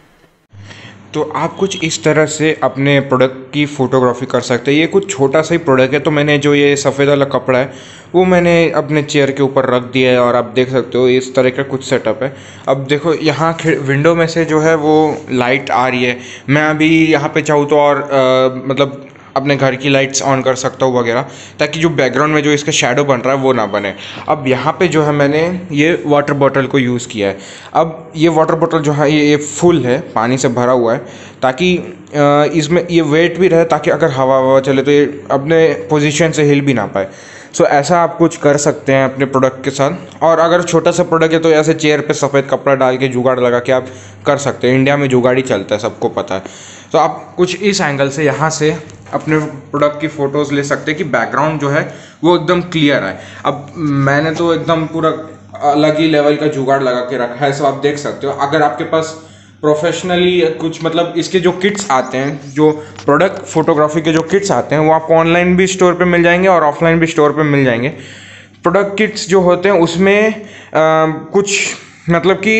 तो आप कुछ इस तरह से अपने प्रोडक्ट की फ़ोटोग्राफी कर सकते हैं। ये कुछ छोटा सा ही प्रोडक्ट है, तो मैंने जो ये सफ़ेद वाला कपड़ा है वो मैंने अपने चेयर के ऊपर रख दिया है, और आप देख सकते हो इस तरह का कुछ सेटअप है। अब देखो यहाँ विंडो में से जो है वो लाइट आ रही है, मैं अभी यहाँ पे चाहूँ तो और मतलब अपने घर की लाइट्स ऑन कर सकता हूँ वगैरह, ताकि जो बैकग्राउंड में जो इसका शेडो बन रहा है वो ना बने। अब यहाँ पे जो है मैंने ये वाटर बॉटल को यूज़ किया है। अब ये वाटर बॉटल जो है ये फुल है, पानी से भरा हुआ है, ताकि इसमें ये वेट भी रहे, ताकि अगर हवा चले तो ये अपने पोजीशन से हिल भी ना पाए। सो ऐसा आप कुछ कर सकते हैं अपने प्रोडक्ट के साथ। और अगर छोटा सा प्रोडक्ट है तो ऐसे चेयर पे सफ़ेद कपड़ा डाल के जुगाड़ लगा के आप कर सकते हैं। इंडिया में जुगाड़ ही चलता है, सबको पता है। तो आप कुछ इस एंगल से यहाँ से अपने प्रोडक्ट की फ़ोटोज़ ले सकते हैं कि बैकग्राउंड जो है वो एकदम क्लियर आए। अब मैंने तो एकदम पूरा अलग ही लेवल का जुगाड़ लगा के रखा है, सो आप देख सकते हो। अगर आपके पास प्रोफेशनली कुछ मतलब इसके जो किट्स आते हैं, जो प्रोडक्ट फोटोग्राफी के जो किट्स आते हैं, वो आपको ऑनलाइन भी स्टोर पे मिल जाएंगे और ऑफलाइन भी स्टोर पे मिल जाएंगे। प्रोडक्ट किट्स जो होते हैं उसमें कुछ मतलब कि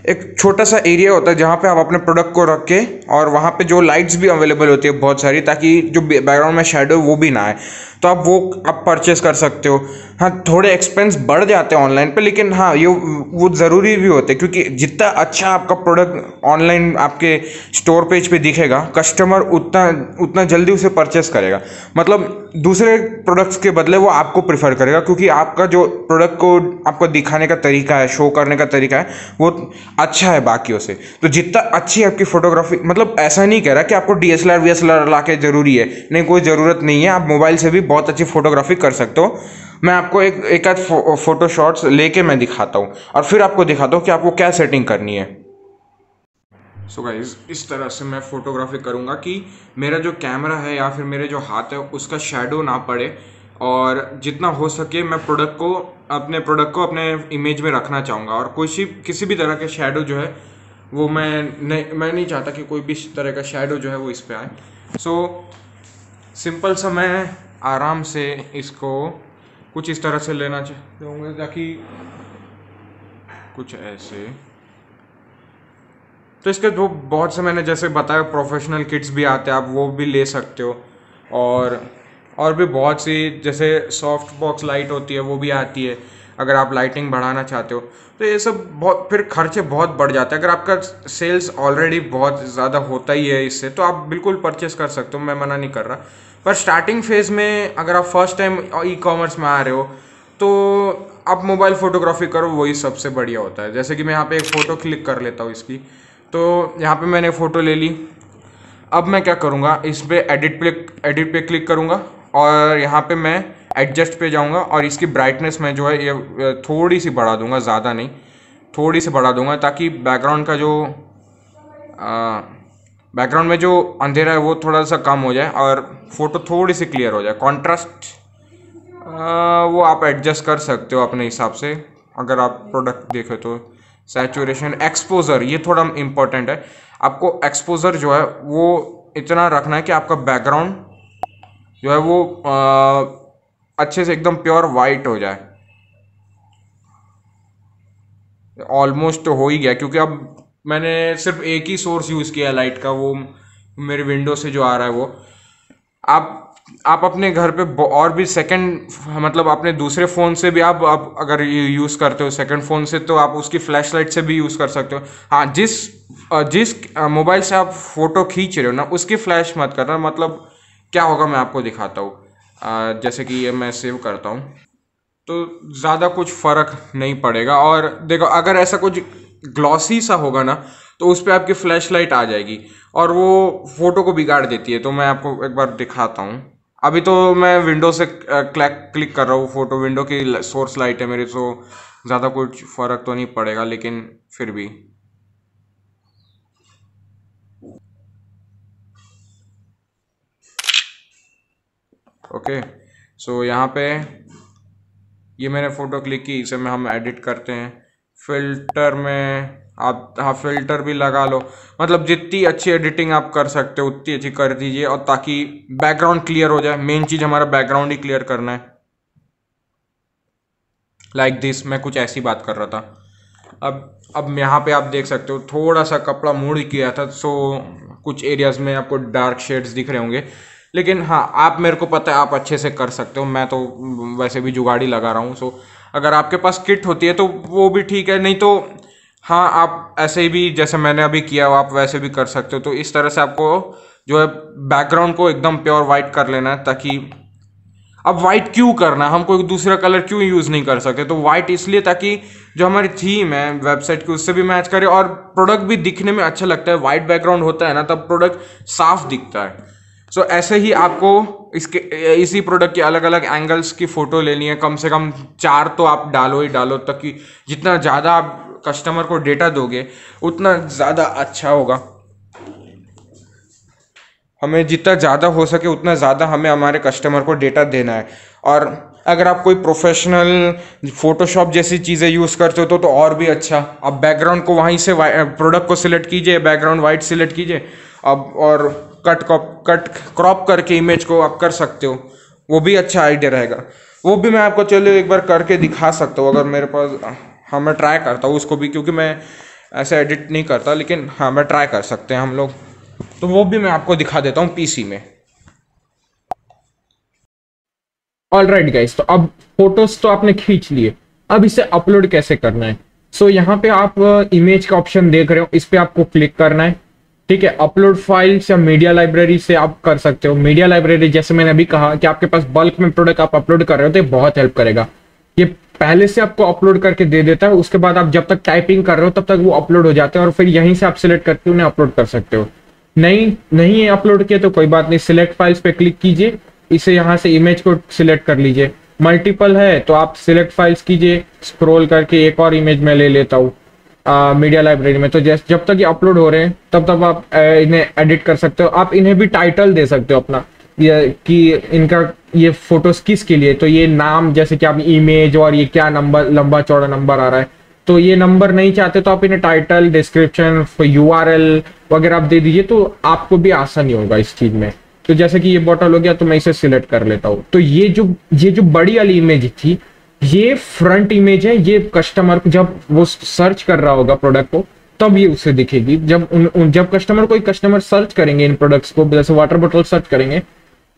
एक छोटा सा एरिया होता है जहाँ पे आप अपने प्रोडक्ट को रख के, और वहाँ पे जो लाइट्स भी अवेलेबल होती है बहुत सारी, ताकि जो बैकग्राउंड में शेडो वो भी ना आए, तो आप वो परचेस कर सकते हो। हाँ, थोड़े एक्सपेंस बढ़ जाते हैं ऑनलाइन पे, लेकिन हाँ ये वो ज़रूरी भी होते हैं, क्योंकि जितना अच्छा आपका प्रोडक्ट ऑनलाइन आपके स्टोर पेज पे दिखेगा, कस्टमर उतना जल्दी उसे परचेस करेगा। मतलब दूसरे प्रोडक्ट्स के बदले वो आपको प्रेफर करेगा, क्योंकि आपका जो प्रोडक्ट को आपको दिखाने का तरीका है, शो करने का तरीका है, वो अच्छा है बाकियों से। तो जितना अच्छी आपकी फोटोग्राफी, मतलब ऐसा नहीं कह रहा कि आपको DSLR ला के ज़रूरी है, नहीं, कोई ज़रूरत नहीं है। आप मोबाइल से भी बहुत अच्छी फोटोग्राफी कर सकते हो। मैं आपको एक आध फोटो शॉट्स लेके मैं दिखाता हूँ, और फिर आपको दिखाता हूँ कि आपको क्या सेटिंग करनी है। सो गाइस, इस तरह से मैं फोटोग्राफी करूँगा कि मेरा जो कैमरा है या फिर मेरे जो हाथ है उसका शेडो ना पड़े, और जितना हो सके मैं अपने प्रोडक्ट को अपने इमेज में रखना चाहूँगा। और किसी भी तरह के शेडो जो है वो मैं नहीं चाहता कि कोई भी तरह का शेडो जो है वो इस पे आए। सो सिंपल सा मैं आराम से इसको कुछ इस तरह से लेना चाहूँगा, ताकि कुछ ऐसे। तो इसके जो बहुत से मैंने जैसे बताया प्रोफेशनल किट्स भी आते हैं, आप वो भी ले सकते हो। और भी बहुत सी जैसे सॉफ्ट बॉक्स लाइट होती है वो भी आती है, अगर आप लाइटिंग बढ़ाना चाहते हो। तो ये सब बहुत फिर खर्चे बहुत बढ़ जाते हैं। अगर आपका सेल्स ऑलरेडी बहुत ज़्यादा होता ही है इससे, तो आप बिल्कुल परचेस कर सकते हो, मैं मना नहीं कर रहा। पर स्टार्टिंग फेज़ में अगर आप फर्स्ट टाइम ई कॉमर्स में आ रहे हो, तो आप मोबाइल फ़ोटोग्राफी करो, वही सबसे बढ़िया होता है। जैसे कि मैं यहाँ पे एक फ़ोटो क्लिक कर लेता हूँ इसकी, तो यहाँ पे मैंने फ़ोटो ले ली। अब मैं क्या करूँगा, इस पर एडिट पे क्लिक करूँगा और यहाँ पे मैं एडजस्ट पे जाऊँगा और इसकी ब्राइटनेस में जो है ये थोड़ी सी बढ़ा दूँगा, ज़्यादा नहीं, थोड़ी सी बढ़ा दूँगा, ताकि बैकग्राउंड का जो बैकग्राउंड में जो अंधेरा है वो थोड़ा सा कम हो जाए और फोटो थोड़ी सी क्लियर हो जाए। कॉन्ट्रास्ट वो आप एडजस्ट कर सकते हो अपने हिसाब से, अगर आप प्रोडक्ट देखें तो। सैचुरेशन, एक्सपोजर, ये थोड़ा इम्पोर्टेंट है। आपको एक्सपोजर जो है वो इतना रखना है कि आपका बैकग्राउंड जो है वो अच्छे से एकदम प्योर वाइट हो जाए। ऑलमोस्ट हो ही गया, क्योंकि अब मैंने सिर्फ एक ही सोर्स यूज़ किया है लाइट का, वो मेरे विंडो से जो आ रहा है वो। आप अपने घर पे और भी सेकंड, मतलब अपने दूसरे फ़ोन से भी आप अगर यूज़ करते हो सेकंड फ़ोन से, तो आप उसकी फ्लैश लाइट से भी यूज़ कर सकते हो। हाँ, जिस मोबाइल से आप फ़ोटो खींच रहे हो ना, उसकी फ्लैश मत करना। मतलब क्या होगा मैं आपको दिखाता हूँ। जैसे कि ये मैं सेव करता हूँ, तो ज़्यादा कुछ फ़र्क नहीं पड़ेगा। और देखो, अगर ऐसा कुछ ग्लॉसी सा होगा ना, तो उस पर आपकी फ्लैश लाइट आ जाएगी और वो फ़ोटो को बिगाड़ देती है। तो मैं आपको एक बार दिखाता हूँ। अभी तो मैं विंडो से क्लिक कर रहा हूँ, फ़ोटो विंडो की सोर्स लाइट है मेरी, तो ज़्यादा कुछ फ़र्क तो नहीं पड़ेगा, लेकिन फिर भी। ओके, सो यहाँ पे ये मैंने फ़ोटो क्लिक की, इसे में हम एडिट करते हैं। फ़िल्टर में आप, हाँ, फ़िल्टर भी लगा लो। मतलब जितनी अच्छी एडिटिंग आप कर सकते हो उतनी अच्छी कर दीजिए, और ताकि बैकग्राउंड क्लियर हो जाए। मेन चीज़ हमारा बैकग्राउंड ही क्लियर करना है। लाइक दिस, मैं कुछ ऐसी बात कर रहा था। अब यहाँ पे आप देख सकते हो थोड़ा सा कपड़ा मूड किया था, सो कुछ एरियाज़ में आपको डार्क शेड्स दिख रहे होंगे। लेकिन हाँ, आप, मेरे को पता है आप अच्छे से कर सकते हो। मैं तो वैसे भी जुगाड़ी लगा रहा हूँ। सो अगर आपके पास किट होती है तो वो भी ठीक है, नहीं तो हाँ, आप ऐसे ही भी जैसे मैंने अभी किया आप वैसे भी कर सकते हो। तो इस तरह से आपको जो है बैकग्राउंड को एकदम प्योर वाइट कर लेना है, ताकि, अब वाइट क्यों करना है, हम कोई दूसरा कलर क्यों यूज़ नहीं कर सकते? तो वाइट इसलिए ताकि जो हमारी थीम है वेबसाइट की उससे भी मैच करे और प्रोडक्ट भी दिखने में अच्छा लगता है। वाइट बैकग्राउंड होता है ना, तब प्रोडक्ट साफ दिखता है। सो ऐसे ही आपको इसी प्रोडक्ट के अलग अलग एंगल्स की फ़ोटो लेनी है। कम से कम 4 तो आप डालो ही डालो, ताकि जितना ज़्यादा आप कस्टमर को डेटा दोगे उतना ज़्यादा अच्छा होगा। हमें जितना ज़्यादा हो सके उतना ज़्यादा हमें हमारे कस्टमर को डेटा देना है। और अगर आप कोई प्रोफेशनल फ़ोटोशॉप जैसी चीज़ें यूज़ करते हो तो और भी अच्छा। आप बैकग्राउंड को वहीं से प्रोडक्ट को सिलेक्ट कीजिए, बैकग्राउंड वाइट सिलेक्ट कीजिए, अब और कट क्रॉप करके इमेज को आप कर सकते हो। वो भी अच्छा आइडिया रहेगा। वो भी मैं आपको चलो एक बार करके दिखा सकता हूँ, अगर मेरे पास, हाँ, मैं ट्राई करता हूँ उसको भी, क्योंकि मैं ऐसे एडिट नहीं करता, लेकिन हाँ, मैं ट्राई कर सकते हैं हम लोग। तो वो भी मैं आपको दिखा देता हूँ पीसी में। ऑलराइट गाइस, तो अब फोटोज तो आपने खींच लिए, अब इसे अपलोड कैसे करना है? सो यहाँ पे आप इमेज का ऑप्शन देख रहे हो, इस पे आपको क्लिक करना है। ठीक है, अपलोड फाइल्स या मीडिया लाइब्रेरी से आप कर सकते हो। मीडिया लाइब्रेरी, जैसे मैंने अभी कहा कि आपके पास बल्क में प्रोडक्ट आप अपलोड कर रहे हो तो ये बहुत हेल्प करेगा। ये पहले से आपको अपलोड करके दे देता है, उसके बाद आप जब तक टाइपिंग कर रहे हो तब तक वो अपलोड हो जाते हैं और फिर यहीं से आप सिलेक्ट करके उन्हें अपलोड कर सकते हो। नहीं है अपलोड किया तो कोई बात नहीं, सिलेक्ट फाइल्स पे क्लिक कीजिए, इसे यहाँ से इमेज को सिलेक्ट कर लीजिए। मल्टीपल है तो आप सिलेक्ट फाइल्स कीजिए, स्क्रॉल करके एक और इमेज में ले लेता हूँ मीडिया लाइब्रेरी में। तो जब तक ये अपलोड हो रहे हैं तब तक आप इन्हें एडिट कर सकते हो। आप इन्हें भी टाइटल दे सकते हो अपना, कि इनका ये फोटोज किसके लिए, तो ये नाम, जैसे कि आप इमेज और ये क्या नंबर, लंबा चौड़ा नंबर आ रहा है, तो ये नंबर नहीं चाहते तो आप इन्हें टाइटल, डिस्क्रिप्शन, URL वगैरह आप दे दीजिए, तो आपको भी आसानी होगा इस चीज में। तो जैसे कि ये बॉटल हो गया तो मैं इसे सिलेक्ट कर लेता हूँ। तो ये जो बड़ी वाली इमेज थी, ये फ्रंट इमेज है। ये कस्टमर को जब वो सर्च कर रहा होगा प्रोडक्ट को तब ये उसे दिखेगी। जब कस्टमर सर्च करेंगे इन प्रोडक्ट्स को, जैसे वाटर बोतल सर्च करेंगे,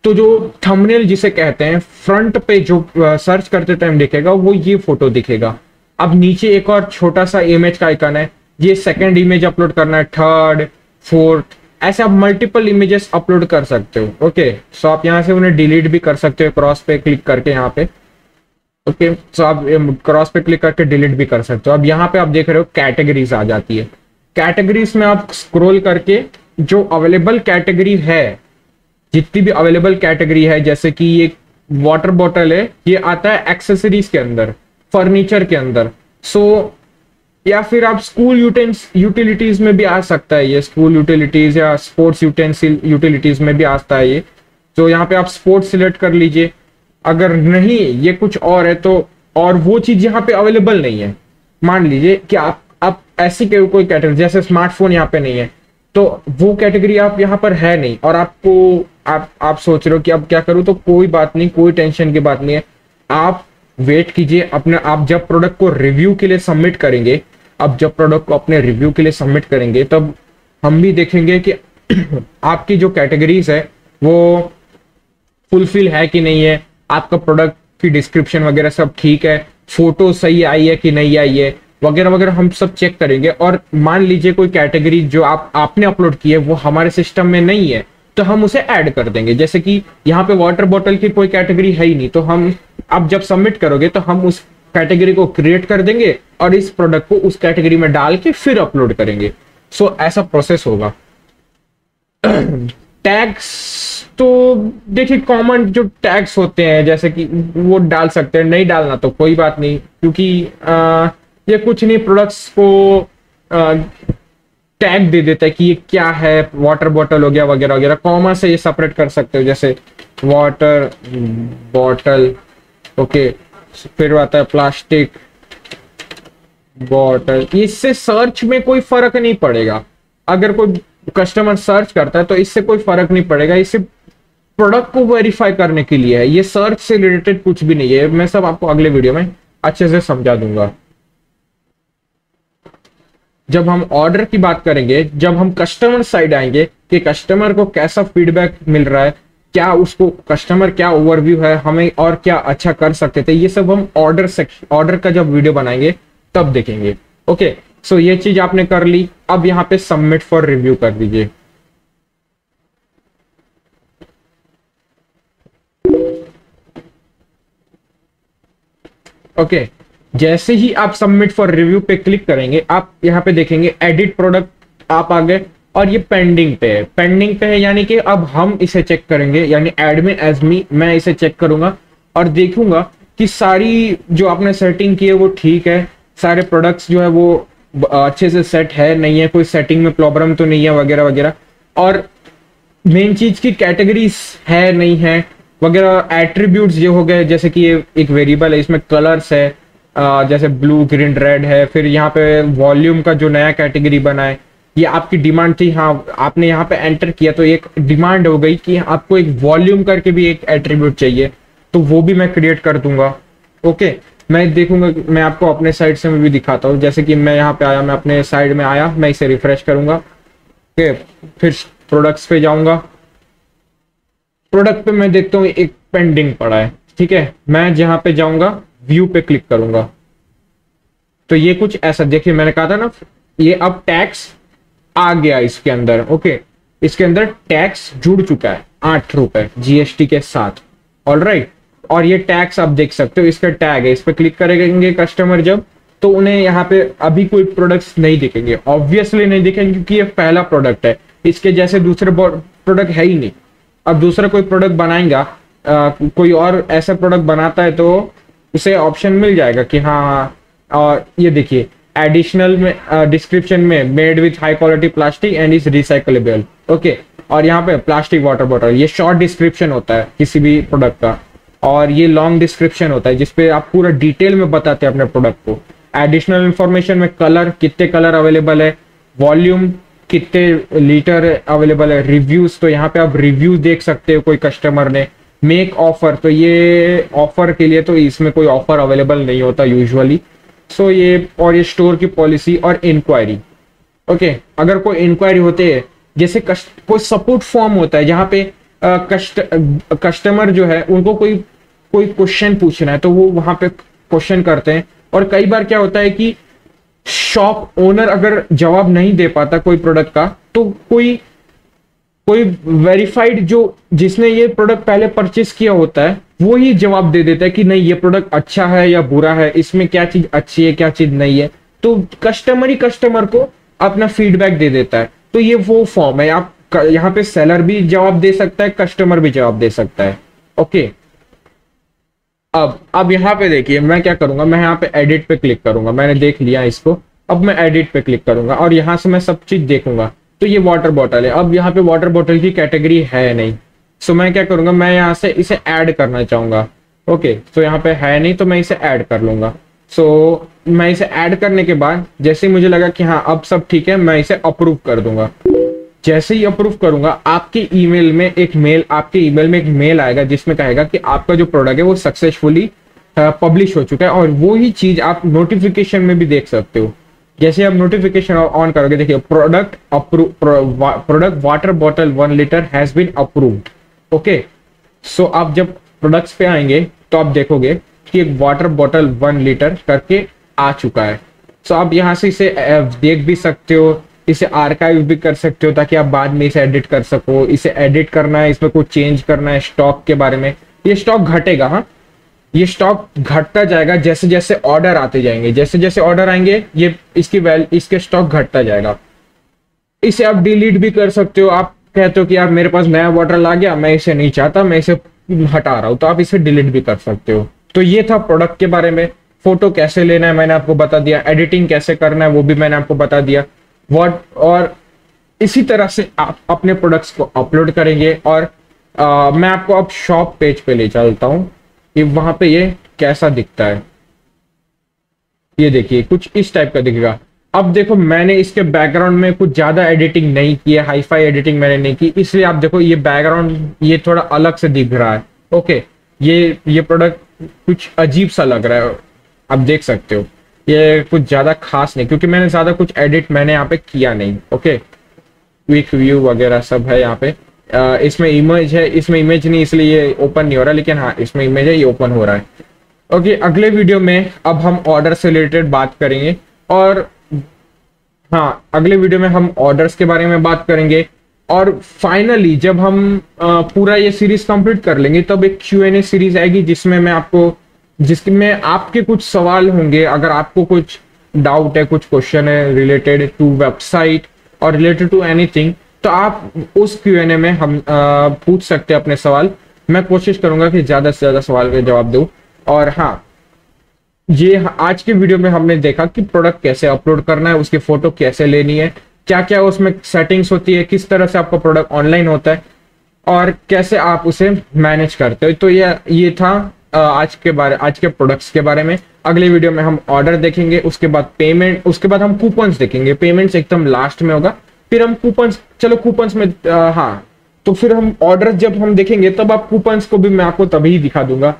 तो जो थंबनेल जिसे कहते हैं, फ्रंट पे जो सर्च करते टाइम दिखेगा वो ये फोटो दिखेगा। अब नीचे एक और छोटा सा इमेज का आइकन है, ये सेकंड इमेज अपलोड करना है, थर्ड, फोर्थ, ऐसे आप मल्टीपल इमेजेस अपलोड कर सकते हो। ओके, सो आप यहाँ से उन्हें डिलीट भी कर सकते हो क्रॉस पे क्लिक करके यहाँ पे। ओके, सो आप क्रॉस पे क्लिक करके डिलीट भी कर सकते हो। अब यहाँ पे आप देख रहे हो कैटेगरीज आ जाती है। कैटेगरीज में आप स्क्रॉल करके जो अवेलेबल कैटेगरी है, जितनी भी अवेलेबल कैटेगरी है, जैसे कि ये वाटर बॉटल है, ये आता है एक्सेसरीज के अंदर, फर्नीचर के अंदर। सो या फिर आप स्कूल यूटिलिटीज में भी आ सकता है, ये स्कूल यूटिलिटीज या स्पोर्ट्स यूटेंसिल यूटिलिटीज में भी आता है ये। तो यहाँ पे आप स्पोर्ट्स सिलेक्ट कर लीजिए। अगर नहीं ये कुछ और है तो, और वो चीज यहाँ पे अवेलेबल नहीं है, मान लीजिए कि आप ऐसी कोई कैटेगरी, जैसे स्मार्टफोन यहाँ पे नहीं है, तो वो कैटेगरी आप यहाँ पर है नहीं, और आपको आप सोच रहे हो कि अब क्या करूं, तो कोई बात नहीं, कोई टेंशन की बात नहीं है। आप वेट कीजिए अपने, आप जब प्रोडक्ट को रिव्यू के लिए सबमिट करेंगे, अब जब प्रोडक्ट को अपने रिव्यू के लिए सबमिट करेंगे, तब हम भी देखेंगे कि आपकी जो कैटेगरीज है वो फुलफिल है कि नहीं है, आपका प्रोडक्ट की डिस्क्रिप्शन वगैरह सब ठीक है, फोटो सही आई है कि नहीं आई है, वगैरह वगैरह हम सब चेक करेंगे। और मान लीजिए कोई कैटेगरी जो आपने अपलोड की है वो हमारे सिस्टम में नहीं है, तो हम उसे ऐड कर देंगे। जैसे कि यहाँ पे वाटर बॉटल की कोई कैटेगरी है ही नहीं, तो हम आप जब सबमिट करोगे तो हम उस कैटेगरी को क्रिएट कर देंगे और इस प्रोडक्ट को उस कैटेगरी में डाल के फिर अपलोड करेंगे। सो ऐसा प्रोसेस होगा। टैग्स तो देखिए, कॉमन जो टैग्स होते हैं जैसे कि वो डाल सकते हैं, नहीं डालना तो कोई बात नहीं, क्योंकि ये कुछ नहीं, प्रोडक्ट्स को टैग दे देता है कि ये क्या है, वाटर बॉटल हो गया वगैरह वगैरह। कॉमा से ये सेपरेट कर सकते हो, जैसे वाटर बॉटल, ओके, फिर आता है प्लास्टिक बॉटल। इससे सर्च में कोई फर्क नहीं पड़ेगा, अगर कोई कस्टमर सर्च करता है तो इससे कोई फर्क नहीं पड़ेगा। इससे प्रोडक्ट को वेरीफाई करने के लिए है, ये सर्च से रिलेटेड कुछ भी नहीं है। मैं सब आपको अगले वीडियो में अच्छे से समझा दूंगा। जब हम ऑर्डर की बात करेंगे, जब हम कस्टमर साइड आएंगे कि कस्टमर को कैसा फीडबैक मिल रहा है, क्या उसको कस्टमर क्या ओवरव्यू है, हमें और क्या अच्छा कर सकते थे, ये सब हम ऑर्डर का जब वीडियो बनाएंगे तब देखेंगे। ओके, सो ये चीज आपने कर ली। अब यहाँ पे सबमिट फॉर रिव्यू कर दीजिए। ओके, जैसे ही आप सबमिट फॉर रिव्यू पे क्लिक करेंगे, आप यहाँ पे देखेंगे एडिट प्रोडक्ट आप आ गए, और ये पेंडिंग पे है। पेंडिंग पे है यानी कि अब हम इसे चेक करेंगे, यानी एडमिन एज मी, मैं इसे चेक करूंगा और देखूंगा कि सारी जो आपने सेटिंग की है वो ठीक है, सारे प्रोडक्ट्स जो है वो अच्छे से सेट है नहीं है, कोई सेटिंग में प्रॉब्लम तो नहीं है वगैरह वगैरह, और मेन चीज की कैटेगरीज है नहीं है वगैरह। एट्रीब्यूट्स जो हो गए, जैसे कि ये एक वेरिएबल है, इसमें कलर्स है, जैसे ब्लू ग्रीन रेड है। फिर यहाँ पे वॉल्यूम का जो नया कैटेगरी बना है, ये आपकी डिमांड थी, हाँ आपने यहाँ पे एंटर किया तो एक डिमांड हो गई कि आपको एक वॉल्यूम करके भी एक एट्रीब्यूट चाहिए, तो वो भी मैं क्रिएट कर दूंगा। ओके, मैं देखूंगा, मैं आपको अपने साइड से मैं भी दिखाता हूँ। जैसे कि मैं यहाँ पे आया, मैं अपने साइड में आया, मैं इसे रिफ्रेश करूंगा। ओके, फिर प्रोडक्ट्स पे जाऊंगा, प्रोडक्ट पे मैं देखता हूँ एक पेंडिंग पड़ा है, ठीक है। मैं जहां पे जाऊंगा व्यू पे क्लिक करूंगा, तो ये कुछ ऐसा देखिए, मैंने कहा था ना, ये अब टैक्स आ गया इसके अंदर। ओके, इसके अंदर टैक्स जुड़ चुका है 8 रुपए जीएसटी के साथ। ऑलराइट, और ये टैक्स आप देख सकते हो, इसका टैग है, इस पे क्लिक करेंगे कस्टमर जब, तो उन्हें यहाँ पे अभी कोई प्रोडक्ट्स नहीं दिखेंगे, ऑब्वियसली नहीं दिखेंगे, क्योंकि ये पहला प्रोडक्ट है, इसके जैसे दूसरे प्रोडक्ट है ही नहीं। अब दूसरा कोई प्रोडक्ट बनाएगा, कोई और ऐसा प्रोडक्ट बनाता है तो उसे ऑप्शन मिल जाएगा कि हाँ, और ये देखिए एडिशनल में डिस्क्रिप्शन में made with high quality plastic and is recyclable. Okay, और यहाँ पे प्लास्टिक वाटर बॉटल, ये शॉर्ट डिस्क्रिप्शन होता है किसी भी प्रोडक्ट का, और ये लॉन्ग डिस्क्रिप्शन होता है जिसपे आप पूरा डिटेल में बताते हैं अपने प्रोडक्ट को। एडिशनल इंफॉर्मेशन में कलर, कितने कलर अवेलेबल है, वॉल्यूम कितने लीटर अवेलेबल है, रिव्यूज, तो यहाँ पे आप रिव्यू देख सकते हो कोई कस्टमर ने। मेक ऑफर, तो ये ऑफर के लिए, तो इसमें कोई ऑफर अवेलेबल नहीं होता यूजुअली। सो ये, और ये स्टोर की पॉलिसी और इंक्वायरी। ओके, अगर कोई इंक्वायरी होती है, जैसे कोई सपोर्ट फॉर्म होता है जहाँ पे कस्टमर जो है उनको कोई क्वेश्चन पूछना है, तो वो वहां पे क्वेश्चन करते हैं। और कई बार क्या होता है कि शॉप ओनर अगर जवाब नहीं दे पाता कोई प्रोडक्ट का, तो कोई वेरीफाइड जो जिसने ये प्रोडक्ट पहले परचेस किया होता है, वो ही जवाब दे देता है कि नहीं ये प्रोडक्ट अच्छा है या बुरा है, इसमें क्या चीज अच्छी है क्या चीज नहीं है। तो कस्टमर ही कस्टमर को अपना फीडबैक दे देता है। तो ये वो फॉर्म है, आप यहाँ पे सेलर भी जवाब दे सकता है, कस्टमर भी जवाब दे सकता है। ओके, अब यहाँ पे देखिए मैं क्या करूंगा, मैं यहाँ पे एडिट पे क्लिक करूंगा, मैंने देख लिया इसको। अब मैं एडिट पे क्लिक करूंगा और यहाँ से मैं सब चीज देखूंगा। तो ये वाटर बॉटल है, अब यहाँ पे वाटर बॉटल की कैटेगरी है नहीं। सो मैं क्या करूंगा, मैं यहाँ से इसे ऐड करना चाहूंगा। ओके, तो यहाँ पे है नहीं तो मैं इसे ऐड कर लूंगा। सो मैं इसे ऐड करने के बाद जैसे ही मुझे लगा कि हाँ अब सब ठीक है, मैं इसे अप्रूव कर दूंगा। जैसे ही अप्रूव करूंगा आपके ईमेल में एक मेल आएगा जिसमें कहेगा कि आपका जो प्रोडक्ट है वो सक्सेसफुली पब्लिश हो चुका है। और वो ही चीज आप नोटिफिकेशन में भी देख सकते हो। जैसे आप नोटिफिकेशन ऑन करोगे, देखिए product water bottle 1 litre has been approved. Okay, so आप जब प्रोडक्ट्स पे आएंगे तो आप देखोगे कि एक वाटर बॉटल 1 लीटर करके आ चुका है। सो आप यहाँ से इसे देख भी सकते हो, इसे आर्काइव भी कर सकते हो ताकि आप बाद में इसे एडिट कर सको। इसे एडिट करना है, इसमें कुछ चेंज करना है स्टॉक के बारे में, ये स्टॉक घटेगा। हाँ, ये स्टॉक घटता जाएगा जैसे जैसे ऑर्डर आते जाएंगे, जैसे जैसे ऑर्डर आएंगे ये इसके स्टॉक घटता जाएगा। इसे आप डिलीट भी कर सकते हो। आप कहते हो कि यार मेरे पास नया बॉटल आ गया, मैं इसे नहीं चाहता, मैं इसे हटा रहा हूं, तो आप इसे डिलीट भी कर सकते हो। तो ये था प्रोडक्ट के बारे में। फोटो कैसे लेना है मैंने आपको बता दिया, एडिटिंग कैसे करना है वो भी मैंने आपको बता दिया। और इसी तरह से आप अपने प्रोडक्ट्स को अपलोड करेंगे। और मैं आपको अब शॉप पेज पे ले चलता हूं कि वहां पे ये कैसा दिखता है। ये देखिए कुछ इस टाइप का दिखेगा। अब देखो मैंने इसके बैकग्राउंड में कुछ ज्यादा एडिटिंग नहीं की है, हाईफाई एडिटिंग मैंने नहीं की, इसलिए आप देखो ये बैकग्राउंड ये थोड़ा अलग से दिख रहा है। ओके, ये प्रोडक्ट कुछ अजीब सा लग रहा है, आप देख सकते हो। ये कुछ ज्यादा खास नहीं, क्योंकि मैंने ज्यादा कुछ एडिट मैंने यहाँ पे किया नहीं। ओके, क्विक व्यू वगैरह सब है यहाँ पे। इसमें इमेज है, इसमें इमेज नहीं इसलिए ये ओपन नहीं हो रहा, लेकिन हाँ इसमें इमेज है, ये ओपन हो रहा है। ओके, अगले वीडियो में अब हम ऑर्डर से रिलेटेड बात करेंगे। और हाँ, अगले वीडियो में हम ऑर्डर्स के बारे में बात करेंगे। और फाइनली जब हम पूरा ये सीरीज कंप्लीट कर लेंगे तब एक Q&A सीरीज आएगी जिसमें आपके कुछ सवाल होंगे। अगर आपको कुछ डाउट है, कुछ क्वेश्चन है रिलेटेड टू वेबसाइट और रिलेटेड टू एनीथिंग, तो आप उस Q&A में हम पूछ सकते हैं अपने सवाल। मैं कोशिश करूंगा कि ज्यादा से ज्यादा सवाल के जवाब दूं। और हाँ, ये आज के वीडियो में हमने देखा कि प्रोडक्ट कैसे अपलोड करना है, उसकी फोटो कैसे लेनी है, क्या क्या उसमें सेटिंग्स होती है, किस तरह से आपका प्रोडक्ट ऑनलाइन होता है और कैसे आप उसे मैनेज करते हो। तो ये था आज के प्रोडक्ट्स के बारे में। अगले वीडियो में हम ऑर्डर देखेंगे, उसके बाद पेमेंट, उसके बाद हम कूपन्स देखेंगे। पेमेंट्स एकदम लास्ट में होगा, फिर हम कूपन्स में हाँ, तो फिर हम ऑर्डर जब हम देखेंगे तब आप कूपन्स को भी मैं आपको तभी दिखा दूंगा।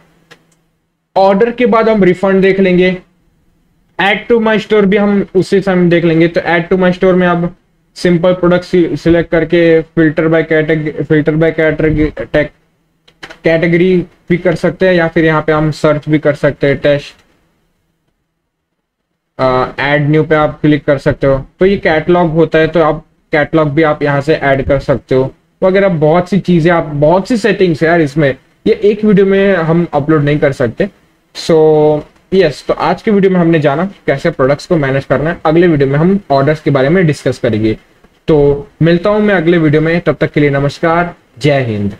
ऑर्डर के बाद हम रिफंड देख लेंगे। ऐड टू माई स्टोर भी हम उसी समय देख लेंगे। तो ऐड टू माई स्टोर में आप सिंपल प्रोडक्ट सिलेक्ट करके फिल्टर बाय कैटेगरी भी कर सकते हैं, या फिर यहाँ पे हम सर्च भी कर सकते हैं, टेस्ट ऐड न्यू पे आप क्लिक कर सकते हो। तो ये कैटलॉग होता है, तो आप कैटलॉग भी आप यहाँ से ऐड कर सकते हो वगैरह। बहुत सी चीजें, आप बहुत सी सेटिंग्स है यार इसमें, ये एक वीडियो में हम अपलोड नहीं कर सकते। सो यस, तो आज के वीडियो में हमने जाना कैसे प्रोडक्ट्स को मैनेज करना है। अगले वीडियो में हम ऑर्डर्स के बारे में डिस्कस करेंगे। तो मिलता हूं मैं अगले वीडियो में, तब तक के लिए नमस्कार, जय हिंद।